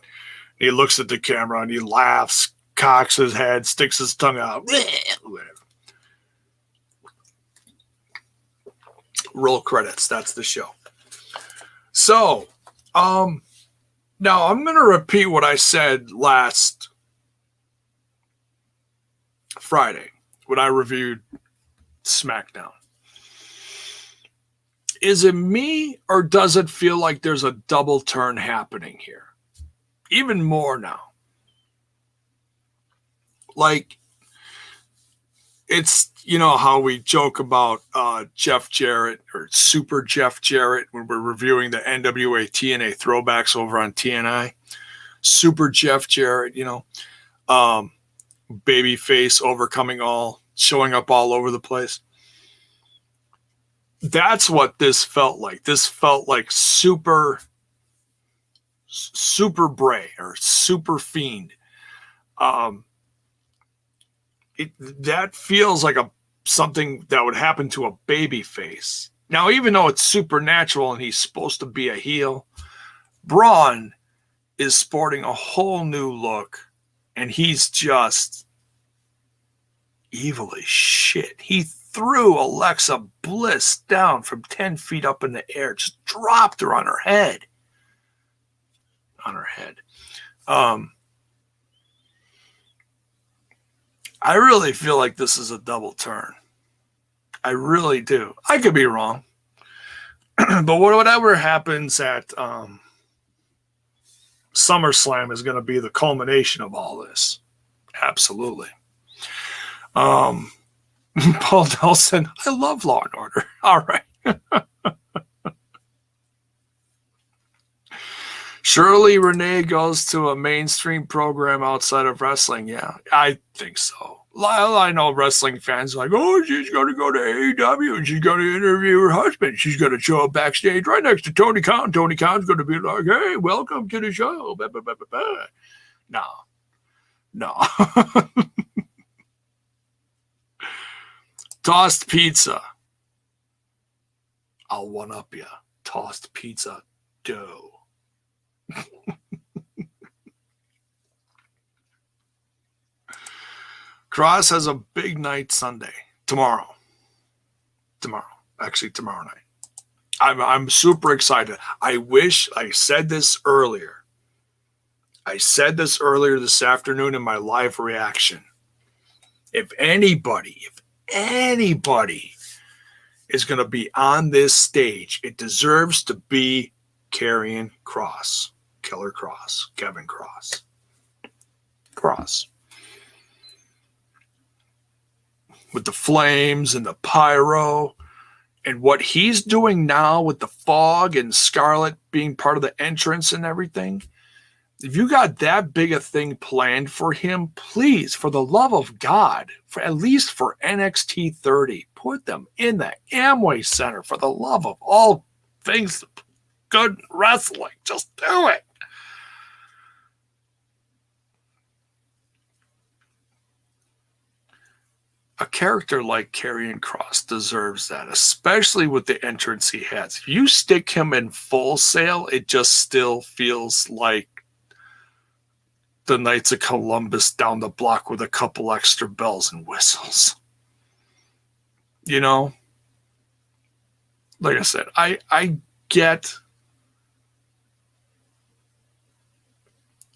He looks at the camera, and he laughs, cocks his head, sticks his tongue out. Roll credits. That's the show. So, now I'm going to repeat what I said last Friday when I reviewed SmackDown. Is it me, or does it feel like there's a double turn happening here? Even more now. Like, it's, how we joke about Jeff Jarrett or Super Jeff Jarrett when we're reviewing the NWA TNA throwbacks over on TNI. Super Jeff Jarrett, babyface overcoming all, showing up all over the place. That's what this felt like. This felt like super Bray or Super Fiend. That feels like something that would happen to a baby face. Now, even though it's supernatural and he's supposed to be a heel, Braun is sporting a whole new look, and he's just evil as shit. He threw Alexa Bliss down from 10 feet up in the air, just dropped her on her head. I really feel like this is a double turn. I really do. I could be wrong. But whatever happens at SummerSlam is going to be the culmination of all this. Absolutely. Paul Nelson, I love Law and Order. All right. Shirley Renee goes to a mainstream program outside of wrestling. Yeah, I think so. I know wrestling fans are like, oh, she's going to go to AEW and she's going to interview her husband. She's going to show up backstage right next to Tony Khan. Tony Khan's going to be like, hey, welcome to the show. Bah, bah, bah, bah, bah. No. Tossed pizza. I'll one-up you. Tossed pizza dough. Cross has a big night Sunday. Tomorrow. Actually, tomorrow night. I'm super excited. I wish I said this earlier. I said this earlier this afternoon in my live reaction. If anybody is going to be on this stage, it deserves to be Karrion Kross. Killer Kross. Kevin Kross. Kross. With the flames and the pyro and what he's doing now with the fog and Scarlett being part of the entrance and everything. If you got that big a thing planned for him, please, for the love of God, at least for NXT 30, put them in the Amway Center for the love of all things good wrestling. Just do it. A character like Karrion Kross deserves that, especially with the entrance he has. If you stick him in Full Sail, it just still feels like the Knights of Columbus down the block with a couple extra bells and whistles. You know? Like I said, I get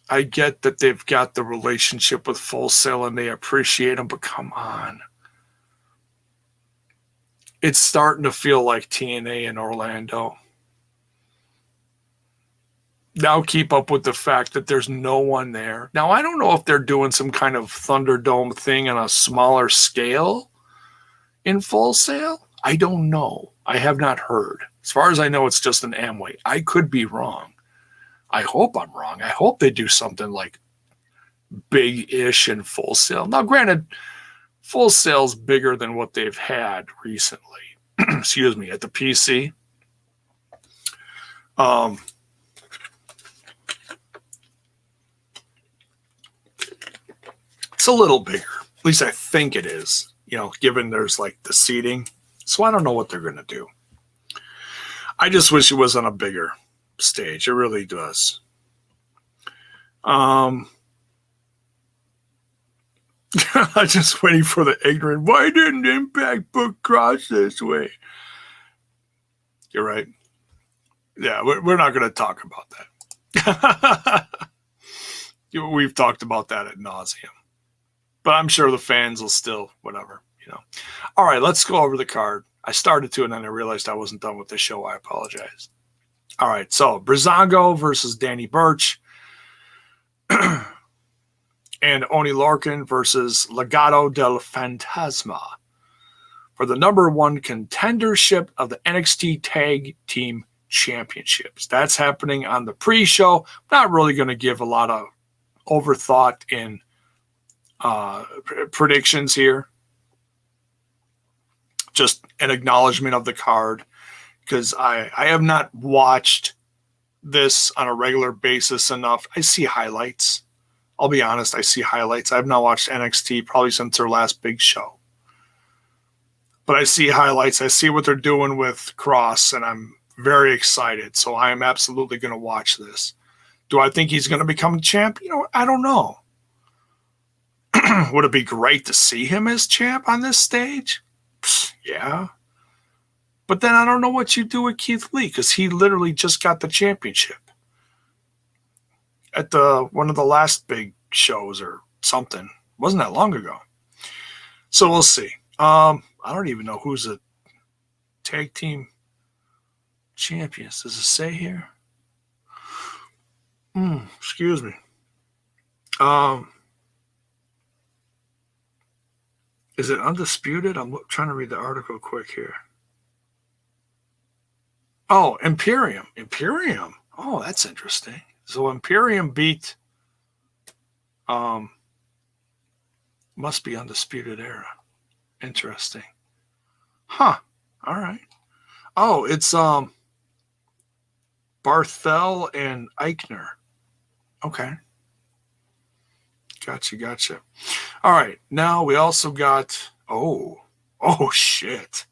that they've got the relationship with Full Sail and they appreciate him, but come on. It's starting to feel like TNA in Orlando. Now keep up with the fact that there's no one there. Now, I don't know if they're doing some kind of Thunderdome thing on a smaller scale in Full Sail. I don't know. I have not heard. As far as I know, it's just an Amway. I could be wrong. I hope I'm wrong. I hope they do something like big-ish in Full Sail. Now, granted, Full Sail's bigger than what they've had recently. Excuse me, at the PC. It's a little bigger. At least I think it is. You know, given there's like the seating. So I don't know what they're going to do. I just wish it was on a bigger stage. It really does. I'm just waiting for the ignorant. Why didn't Impact book Kross this way? You're right. Yeah, we're not going to talk about that. We've talked about that ad nauseum. But I'm sure the fans will still, whatever, you know. All right, let's go over the card. I started to, and then I realized I wasn't done with the show. I apologize. All right, so Breezango versus Danny Burch. And Oni Lorcan versus Legado del Fantasma for the #1 contendership of the NXT Tag Team Championships. That's happening on the pre-show. Not really going to give a lot of overthought in predictions here. Just an acknowledgement of the card because I have not watched this on a regular basis enough. I see highlights. I'll be honest, I see highlights. I have not watched NXT probably since their last big show. But I see highlights. I see what they're doing with Kross, and I'm very excited. So I am absolutely going to watch this. Do I think he's going to become champ? You know, I don't know. Would it be great to see him as champ on this stage? Yeah. But then I don't know what you do with Keith Lee because he literally just got the championship at one of the last big shows or something. Wasn't that long ago. So we'll see. I don't even know who's a tag team champions. Does it say here? Excuse me. Is it undisputed? I'm trying to read the article quick here. Oh, Imperium. Imperium. Oh, that's interesting. So Imperium beat must be Undisputed Era. Interesting. Huh. All right. Oh, it's Barthel and Eichner. Okay. Gotcha. All right. Now we also got oh shit.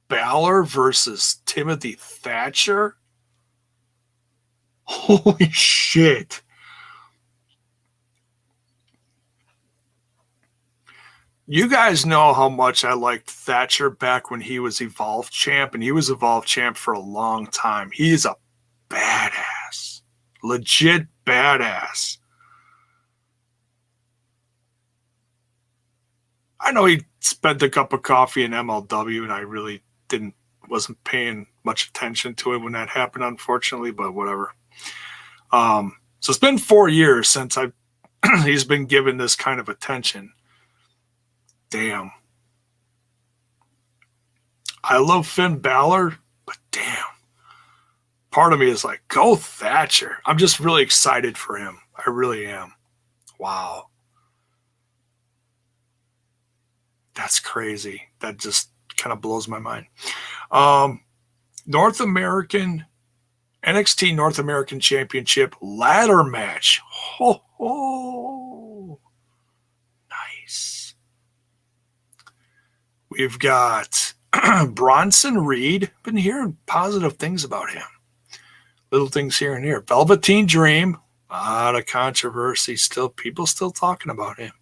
Balor versus Timothy Thatcher. Holy shit. You guys know how much I liked Thatcher back when he was Evolve Champ, and he was Evolve Champ for a long time. He is a badass. Legit badass. I know he spent a cup of coffee in MLW, and I really wasn't paying much attention to it when that happened, unfortunately, but whatever. So it's been 4 years since he's been given this kind of attention. Damn. I love Finn Balor, but damn. Part of me is like, go Thatcher. I'm just really excited for him. I really am. Wow. That's crazy. That just kind of blows my mind. NXT North American Championship ladder match. Oh, nice. We've got Bronson Reed. Been hearing positive things about him. Little things here and here. Velveteen Dream. A lot of controversy still. People still talking about him.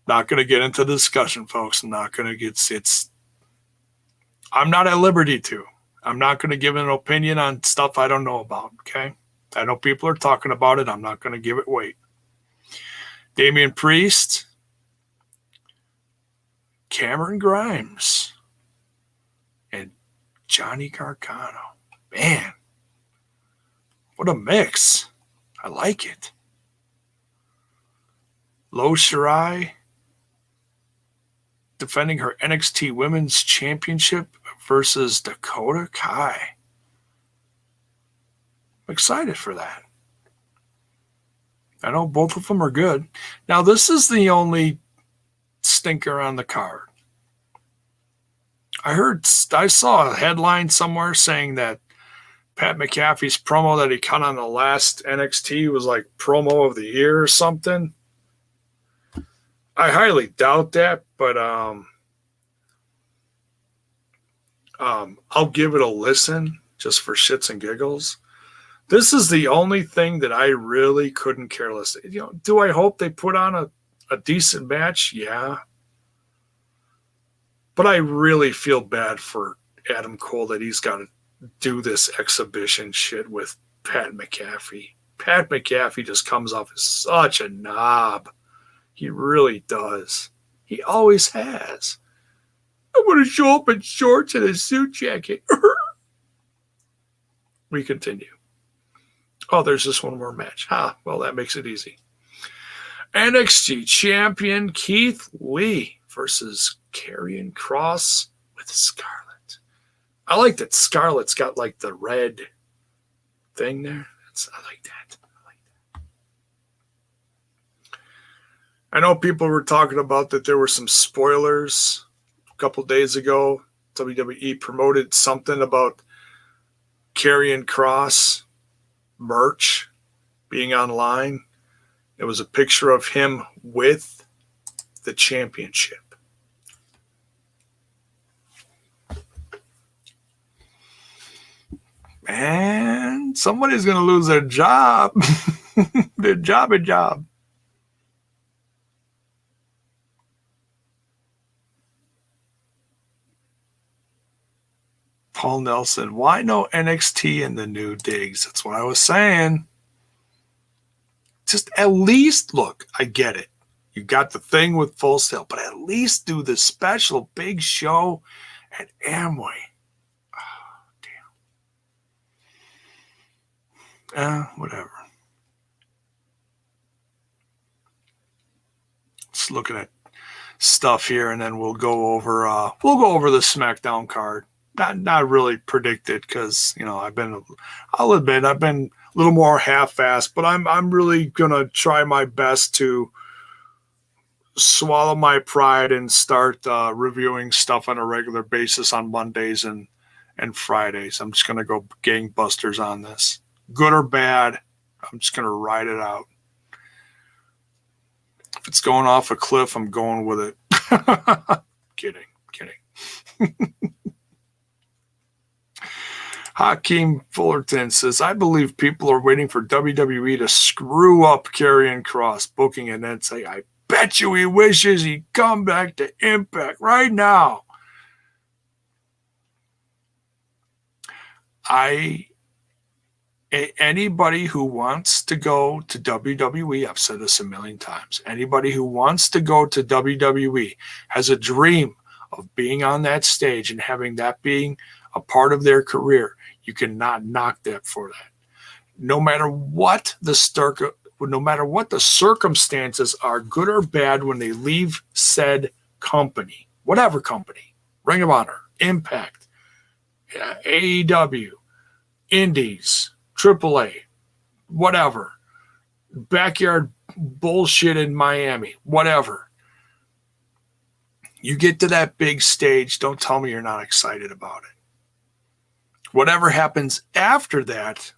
Not going to get into the discussion, folks. I'm not at liberty to. I'm not going to give an opinion on stuff I don't know about, okay? I know people are talking about it. I'm not going to give it weight. Damian Priest. Cameron Grimes. And Johnny Gargano. Man. What a mix. I like it. Lo Shirai defending her NXT Women's Championship versus Dakota Kai. I'm excited for that. I know both of them are good. Now, this is the only stinker on the card. I saw a headline somewhere saying that Pat McAfee's promo that he cut on the last NXT was like promo of the year or something. I highly doubt that, but I'll give it a listen just for shits and giggles. This is the only thing that I really couldn't care less. Do I hope they put on a decent match? Yeah. But I really feel bad for Adam Cole that he's got to do this exhibition shit with Pat McAfee. Pat McAfee just comes off as such a knob. He really does. He always has. I'm going to show up in shorts and a suit jacket. We continue. Oh, there's just one more match. Well, that makes it easy. NXT champion Keith Lee versus Karrion Kross with Scarlett. I like that Scarlett's got like the red thing there. I like that. I know people were talking about that there were some spoilers a couple days ago. WWE promoted something about Karrion Kross merch being online. It was a picture of him with the championship. Man, somebody's going to lose their job. Their job. Paul Nelson, why no NXT in the new digs? That's what I was saying. Just at least, look, I get it. You got the thing with Full Sail, but at least do the special big show at Amway. Oh, Whatever. Just looking at stuff here, and then we'll go over the SmackDown card. Not really predicted because I'll admit I've been a little more half-assed, but I'm really gonna try my best to swallow my pride and start reviewing stuff on a regular basis on Mondays and Fridays. I'm just gonna go gangbusters on this, good or bad. I'm just gonna ride it out. If it's going off a cliff, I'm going with it. Kidding. Hakeem Fullerton says, I believe people are waiting for WWE to screw up Karrion Kross booking and then say, I bet you he wishes he'd come back to Impact right now. Anybody who wants to go to WWE, I've said this a million times, anybody who wants to go to WWE has a dream of being on that stage and having that being a part of their career. You cannot knock that for that. No matter what the circumstances are, good or bad, when they leave said company, whatever company, Ring of Honor, Impact, AEW, Indies, AAA, whatever, backyard bullshit in Miami, whatever. You get to that big stage, don't tell me you're not excited about it. Whatever happens after that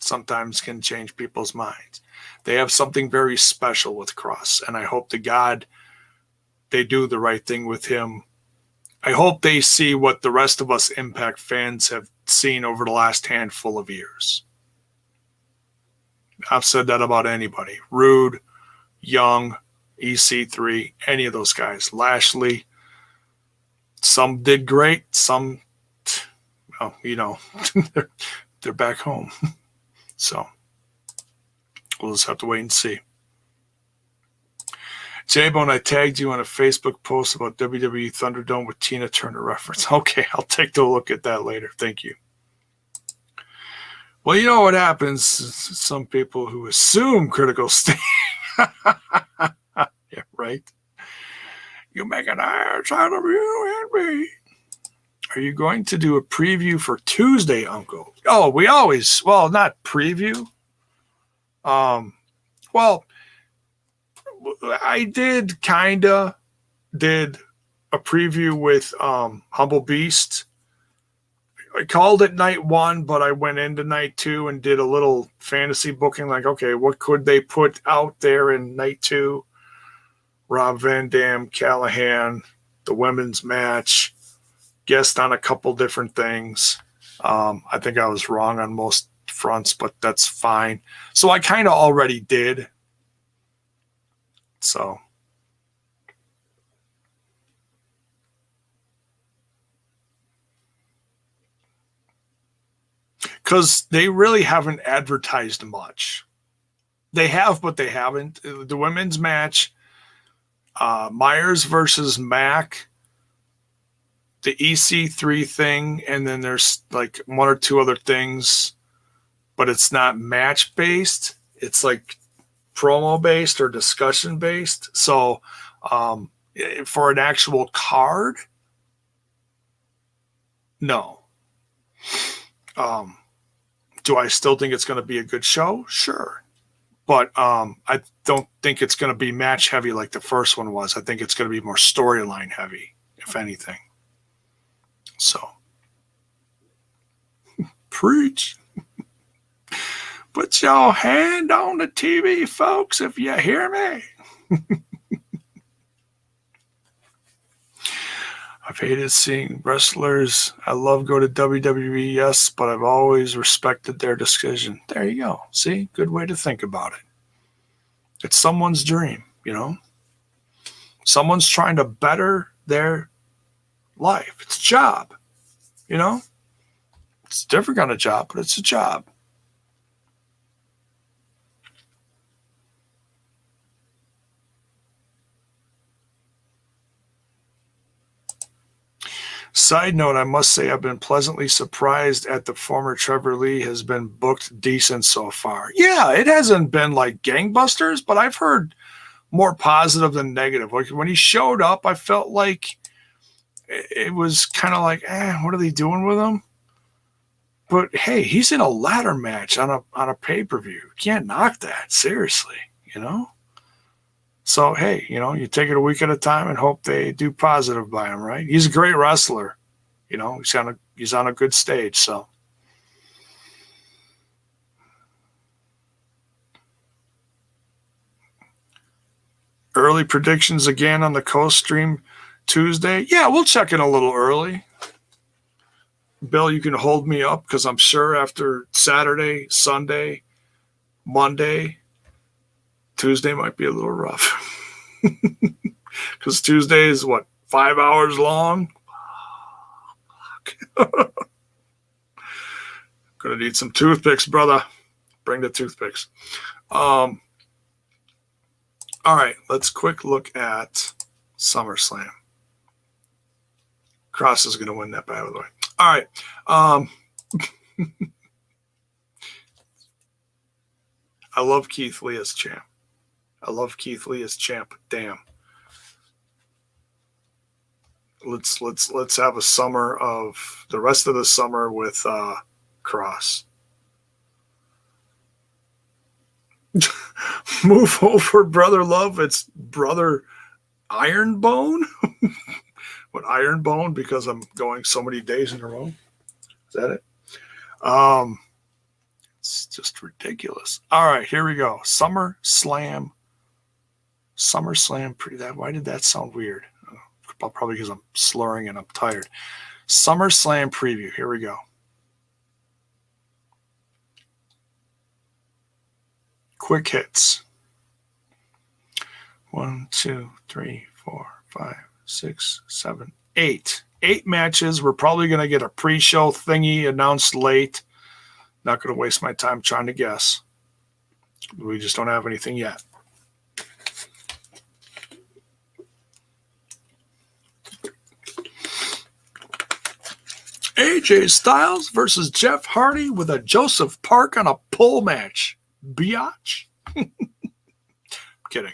sometimes can change people's minds. They have something very special with Kross, and I hope to God they do the right thing with him. I hope they see what the rest of us Impact fans have seen over the last handful of years. I've said that about anybody. Rude, Young, EC3, any of those guys. Lashley. Some did great. Some, well, they're back home. So we'll just have to wait and see. J-Bone, I tagged you on a Facebook post about WWE Thunderdome with Tina Turner reference. Okay, I'll take a look at that later. Thank you. Well, you know what happens? Some people who assume critical state. Yeah, right. You make an ass out of you and me. Are you going to do a preview for Tuesday, Uncle? Oh, we always, well, not preview. Well, I did a preview with Humble Beast. I called it night one, but I went into night two and did a little fantasy booking, like, okay, what could they put out there in night two? Rob Van Dam, Callahan, the women's match, guest on a couple different things. I think I was wrong on most fronts, but that's fine. So I kind of already did. So. Because they really haven't advertised much. They have, but they haven't. The women's match, Myers versus Mac, the EC3 thing, and then there's like one or two other things, but it's not match based. It's like promo based or discussion based. So for an actual card, no. Do I still think it's going to be a good show? Sure. But I don't think it's going to be match heavy like the first one was. I think it's going to be more storyline heavy, if anything. So, preach. Put your hand on the TV, folks, if you hear me. I've hated seeing wrestlers I love go to WWE, yes, but I've always respected their decision. There you go. See? Good way to think about it. It's someone's dream, Someone's trying to better their life. It's a job, It's a different kind of job, but it's a job. Side note, I must say I've been pleasantly surprised at the former Trevor Lee has been booked decent so far. Yeah, it hasn't been like gangbusters, but I've heard more positive than negative. Like when he showed up, I felt like it was kind of like, what are they doing with him? But hey, he's in a ladder match on a pay-per-view. You can't knock that, seriously, you know? So hey, you know, you take it a week at a time and hope they do positive by him, right? He's a great wrestler. You know, he's on a good stage, so. Early predictions again on the Coast Stream Tuesday. Yeah, we'll check in a little early. Bill, you can hold me up because I'm sure after Saturday, Sunday, Monday, Tuesday might be a little rough. Because Tuesday is what, 5 hours long? Gonna need some toothpicks, brother. Bring the toothpicks. All right, let's quick look at SummerSlam. Cross is gonna win that, by the way. All right. I love Keith Lee as champ. Damn. Let's have a summer of the rest of the summer with Cross. Move over, brother love. It's brother Iron Bone. What, Iron Bone? Because I'm going so many days in a row. Is that it? It's just ridiculous. All right, here we go. SummerSlam. Why did that sound weird? Probably because I'm slurring and I'm tired. SummerSlam preview. Here we go. Quick hits. 1, 2, 3, 4, 5, 6, 7, 8. 8 matches. We're probably going to get a pre-show thingy announced late. Not going to waste my time trying to guess. We just don't have anything yet. AJ Styles versus Jeff Hardy with a Joseph Park on a pole match. Biatch? Kidding.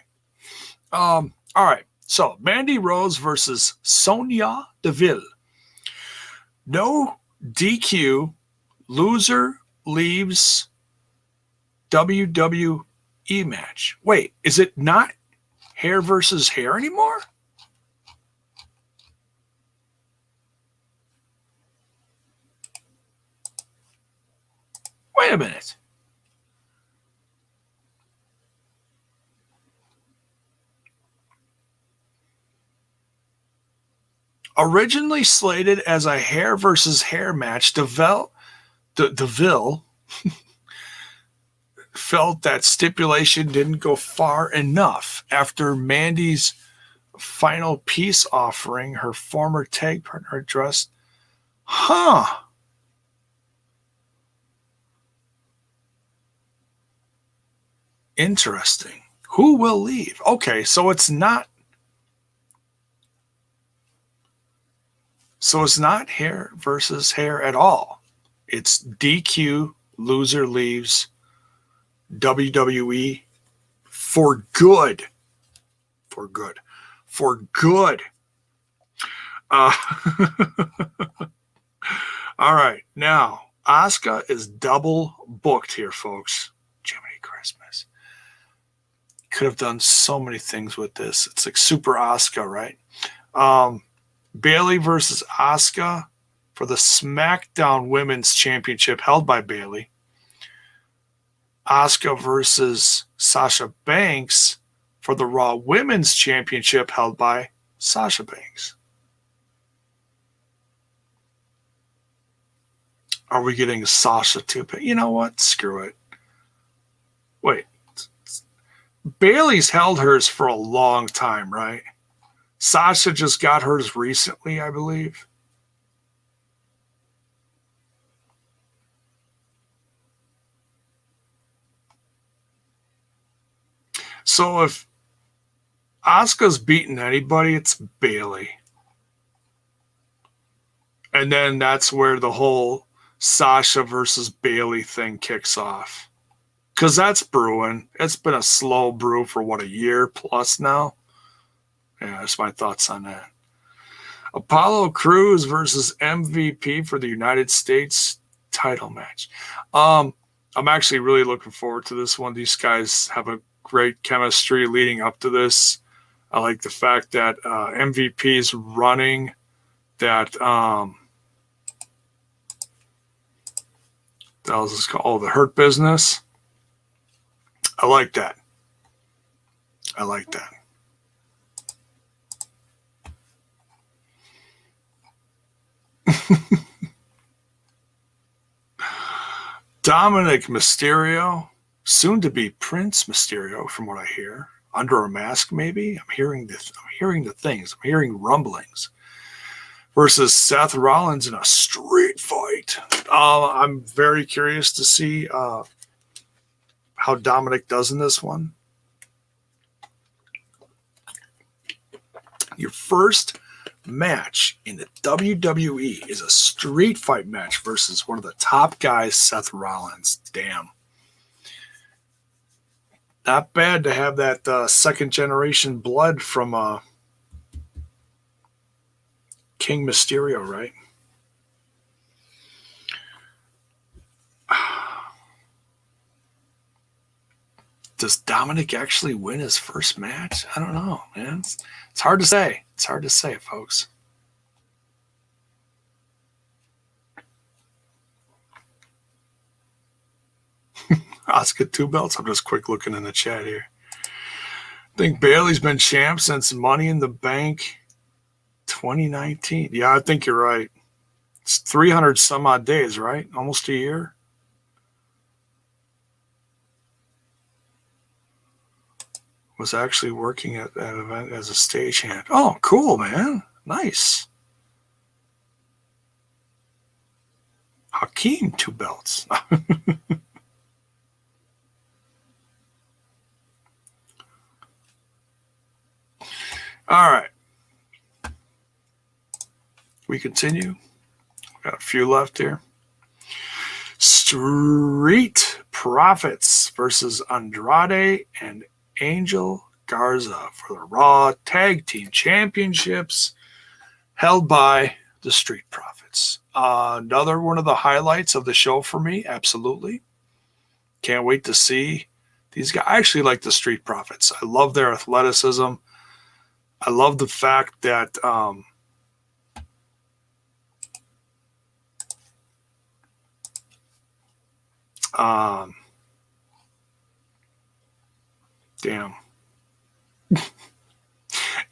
All right. So, Mandy Rose versus Sonya Deville. No DQ. Loser leaves WWE match. Wait, is it not hair versus hair anymore? Wait a minute. Originally slated as a hair versus hair match, DeVille felt that stipulation didn't go far enough after Mandy's final peace offering her former tag partner addressed. Interesting. Who will leave? Okay, so it's not hair versus hair at all. It's DQ, loser leaves WWE for good. For good. All right. Now, Asuka is double booked here, folks. Jiminy Christmas. Could have done so many things with this. It's like Super Asuka, right? Bayley versus Asuka for the SmackDown Women's Championship held by Bayley. Asuka versus Sasha Banks for the Raw Women's Championship held by Sasha Banks. Are we getting Sasha too? You know what? Screw it. Wait. Bayley's held hers for a long time, right? Sasha just got hers recently, I believe. So if Asuka's beaten anybody, it's Bayley. And then that's where the whole Sasha versus Bailey thing kicks off. Because that's brewing. It's been a slow brew for, what, a year plus now? Yeah, that's my thoughts on that. Apollo Crews versus MVP for the United States title match. I'm actually really looking forward to this one. These guys have a great chemistry leading up to this. I like the fact that MVP is running that that was called the Hurt Business. I like that. I like that. Dominic Mysterio, soon to be Prince Mysterio, from what I hear, under a mask. Maybe I'm hearing this. I'm hearing the things. I'm hearing rumblings. Versus Seth Rollins in a street fight. I'm very curious to see how Dominic does in this one. Your first match in the WWE is a street fight match versus one of the top guys, Seth Rollins. Damn. Not bad to have that second generation blood from King Mysterio, right? Does Dominic actually win his first match? I don't know, man. It's hard to say. It's hard to say, folks. Asuka 2 belts. I'm just quick looking in the chat here. I think Bayley's been champ since Money in the Bank 2019. Yeah, I think you're right. It's 300 some odd days, right? Almost a year. Was actually working at that event as a stagehand. Oh, cool, man. Nice. Hakeem 2 belts. All right. We continue. We've got a few left here. Street Profits versus Andrade and Angel Garza for the Raw Tag Team Championships held by the Street Profits. Another one of the highlights of the show for me, absolutely. Can't wait to see these guys. I actually like the Street Profits. I love their athleticism. I love the fact that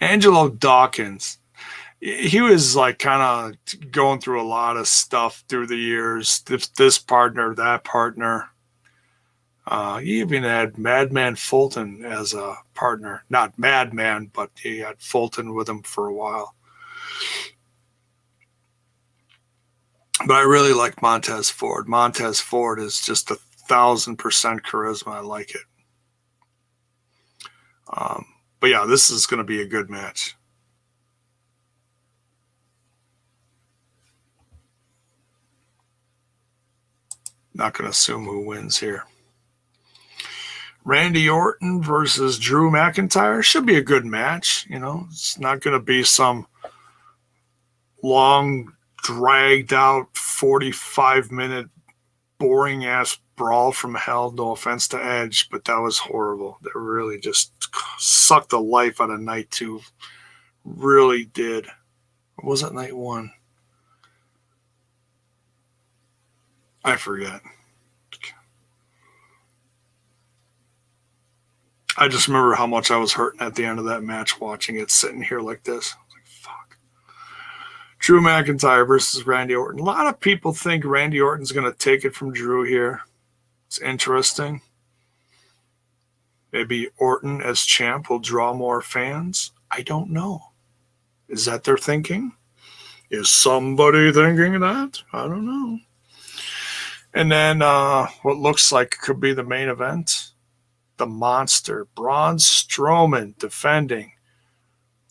Angelo Dawkins, he was like kind of going through a lot of stuff through the years. This partner, that partner. He even had Madman Fulton as a partner. Not Madman, but he had Fulton with him for a while. But I really like Montez Ford. Montez Ford is just 1,000% charisma. I like it. But yeah, this is going to be a good match. Not going to assume who wins here. Randy Orton versus Drew McIntyre should be a good match. You know, it's not going to be some long, dragged out 45-minute boring ass brawl from hell. No offense to Edge, but that was horrible. That really just sucked the life out of night 2. Really did. Or was it night 1? I forget. I just remember how much I was hurting at the end of that match watching it, sitting here like this. I was like, fuck. Drew McIntyre versus Randy Orton. A lot of people think Randy Orton's going to take it from Drew here. It's interesting. Maybe Orton as champ will draw more fans. I don't know. Is that their thinking? Is somebody thinking that? I don't know. And then what looks like could be the main event. The Monster, Braun Strowman, defending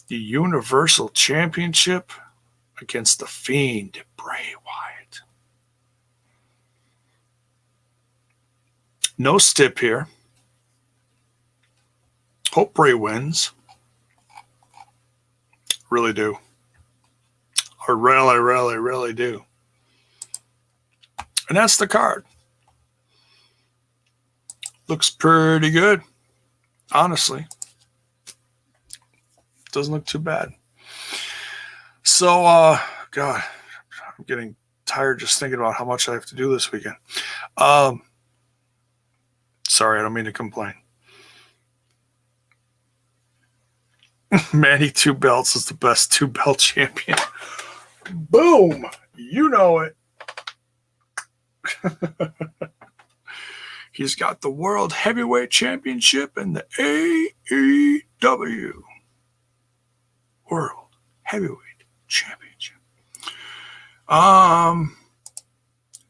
the Universal Championship against the Fiend, Bray Wyatt. No stip here. Hope Bray wins. Really do. I really do. And that's the card. Looks pretty good, honestly. Doesn't look too bad. So, God, I'm getting tired just thinking about how much I have to do this weekend. Sorry, I don't mean to complain. Manny 2 belts is the best 2-belt champion. Boom! You know it. He's got the World Heavyweight Championship and the AEW World Heavyweight Championship.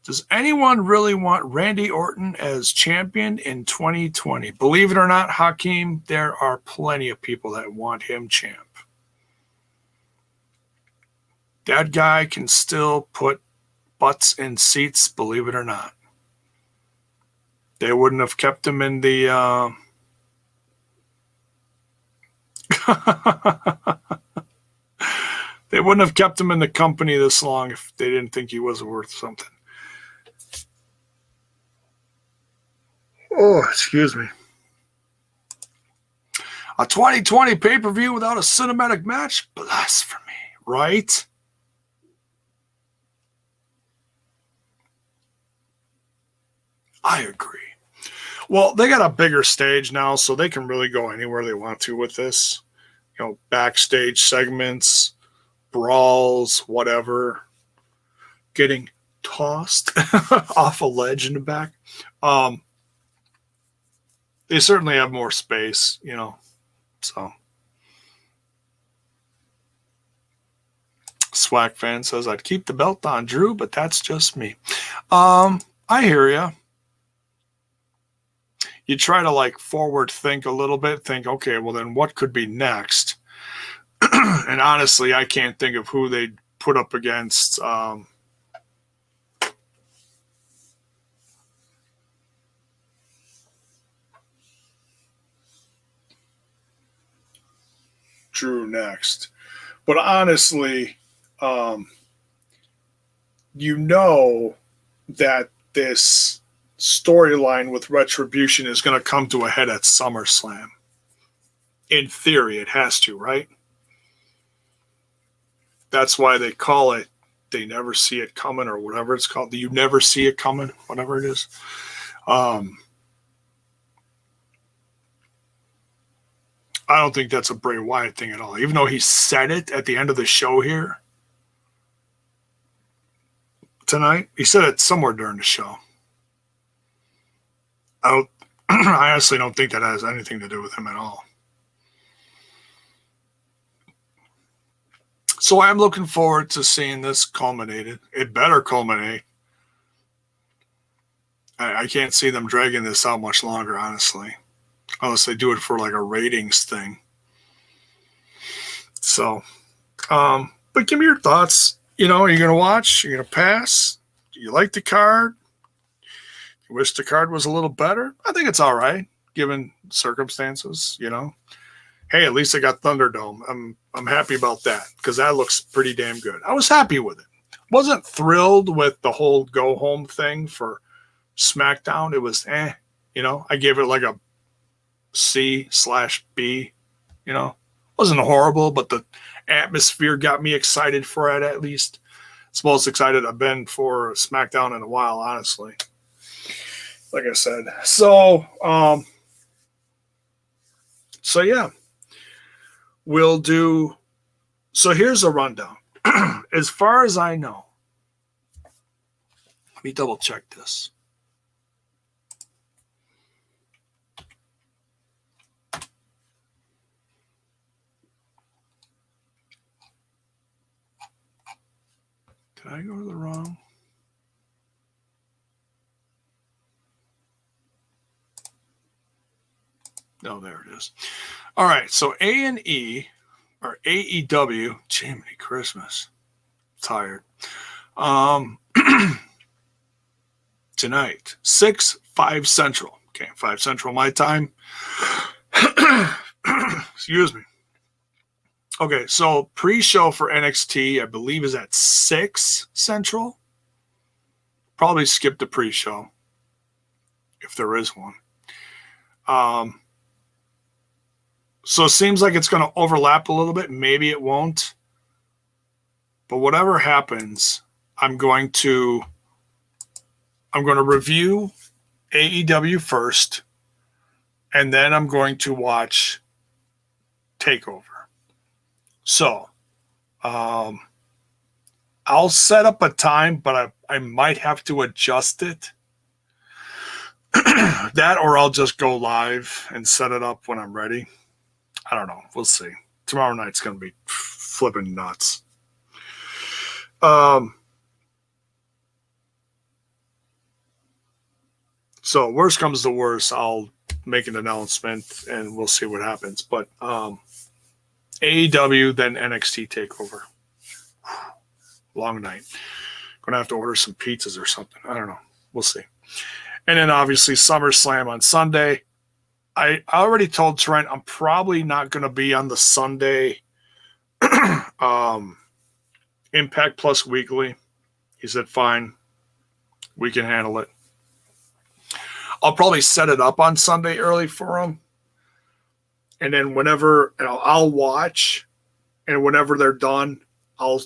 Does anyone really want Randy Orton as champion in 2020? Believe it or not, Hakeem, there are plenty of people that want him champ. That guy can still put butts in seats, believe it or not. They wouldn't have kept him in the they wouldn't have kept him in the company this long if they didn't think he was worth something. Oh, excuse me. A 2020 pay-per-view without a cinematic match? Blasphemy, right? I agree. Well, they got a bigger stage now, so they can really go anywhere they want to with this. You know, backstage segments, brawls, whatever. Getting tossed off a ledge in the back. They certainly have more space, you know. So, Swag fan says, I'd keep the belt on Drew, but that's just me. I hear you. You try to like forward think a little bit, think, okay, well then what could be next? And honestly, I can't think of who they'd put up against Drew next. But honestly, you know that this storyline with Retribution is going to come to a head at SummerSlam. In theory, it has to, right? That's why they call it They Never See It Coming, or whatever it's called. You Never See It Coming, whatever it is. I don't think that's a Bray Wyatt thing at all. Even though he said it at the end of the show here tonight. He said it somewhere during the show. I honestly don't think that has anything to do with him at all. So I'm looking forward to seeing this culminated. It better culminate. I can't see them dragging this out much longer, honestly. Unless they do it for like a ratings thing. So, but give me your thoughts. You know, are you going to watch? You're going to pass? Do you like the card? You wish the card was a little better? I think it's all right, given circumstances, you know. Hey, at least I got Thunderdome. I'm happy about that because that looks pretty damn good. I was happy with it. Wasn't thrilled with the whole go home thing for SmackDown. It was you know. I gave it like a C/B, you know. Wasn't horrible, but the atmosphere got me excited for it at least. It's the most excited I've been for SmackDown in a while, honestly. Like I said. So yeah. We'll do. So here's a rundown. As far as I know, let me double check this. Did I go to the wrong? No, there it is. All right, so A&E, or AEW, Jiminy Christmas. tired. Tonight, 5 Central. Okay, 5 Central my time. Excuse me. Okay, so pre-show for NXT, I believe, is at 6 Central. Probably skip the pre-show, if there is one. So it seems like it's going to overlap a little bit. Maybe it won't. But whatever happens, I'm going to review AEW first, and then I'm going to watch TakeOver. So, I'll set up a time, but I might have to adjust it. That, or I'll just go live and set it up when I'm ready. I don't know. We'll see. Tomorrow night's going to be flipping nuts. So worst comes to worst, I'll make an announcement and we'll see what happens. But AEW, then NXT TakeOver. Long night. Gonna have to order some pizzas or something. I don't know. We'll see. And then obviously SummerSlam on Sunday. I already told Trent I'm probably not going to be on the Sunday Impact Plus Weekly. He said, fine, we can handle it. I'll probably set it up on Sunday early for him. And then whenever I'll watch, and whenever they're done, I'll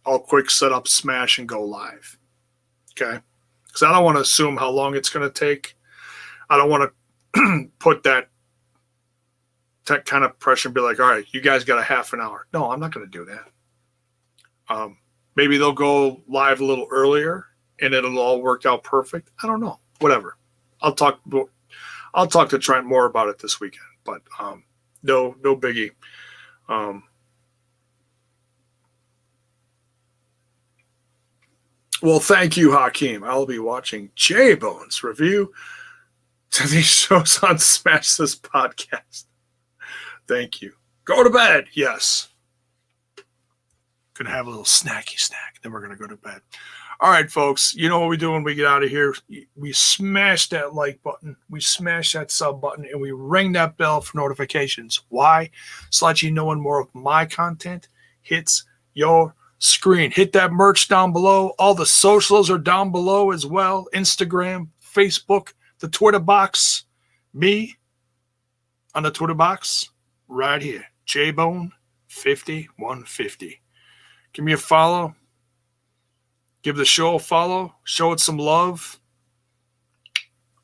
quick set up Smash and go live. Okay? Because I don't want to assume how long it's going to take. I don't want to put that kind of pressure and be like, all right, you guys got a half an hour. No, I'm not going to do that. Maybe they'll go live a little earlier and it'll all work out perfect. I don't know. Whatever. I'll talk to Trent more about it this weekend, but no biggie. Well, thank you, Hakeem. I'll be watching J-Bone's review to these shows on Smash This Podcast. Thank you. Go to bed. Yes. Gonna have a little snacky snack. Then we're gonna go to bed. All right, folks. You know what we do when we get out of here? We smash that like button. We smash that sub button. And we ring that bell for notifications. Why? So that you know when more of my content hits your screen. Hit that merch down below. All the socials are down below as well. Instagram, Facebook, the Twitter box. Me on the Twitter box right here. JBone5150. Give me a follow. Give the show a follow. Show it some love.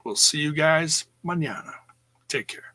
We'll see you guys mañana. Take care.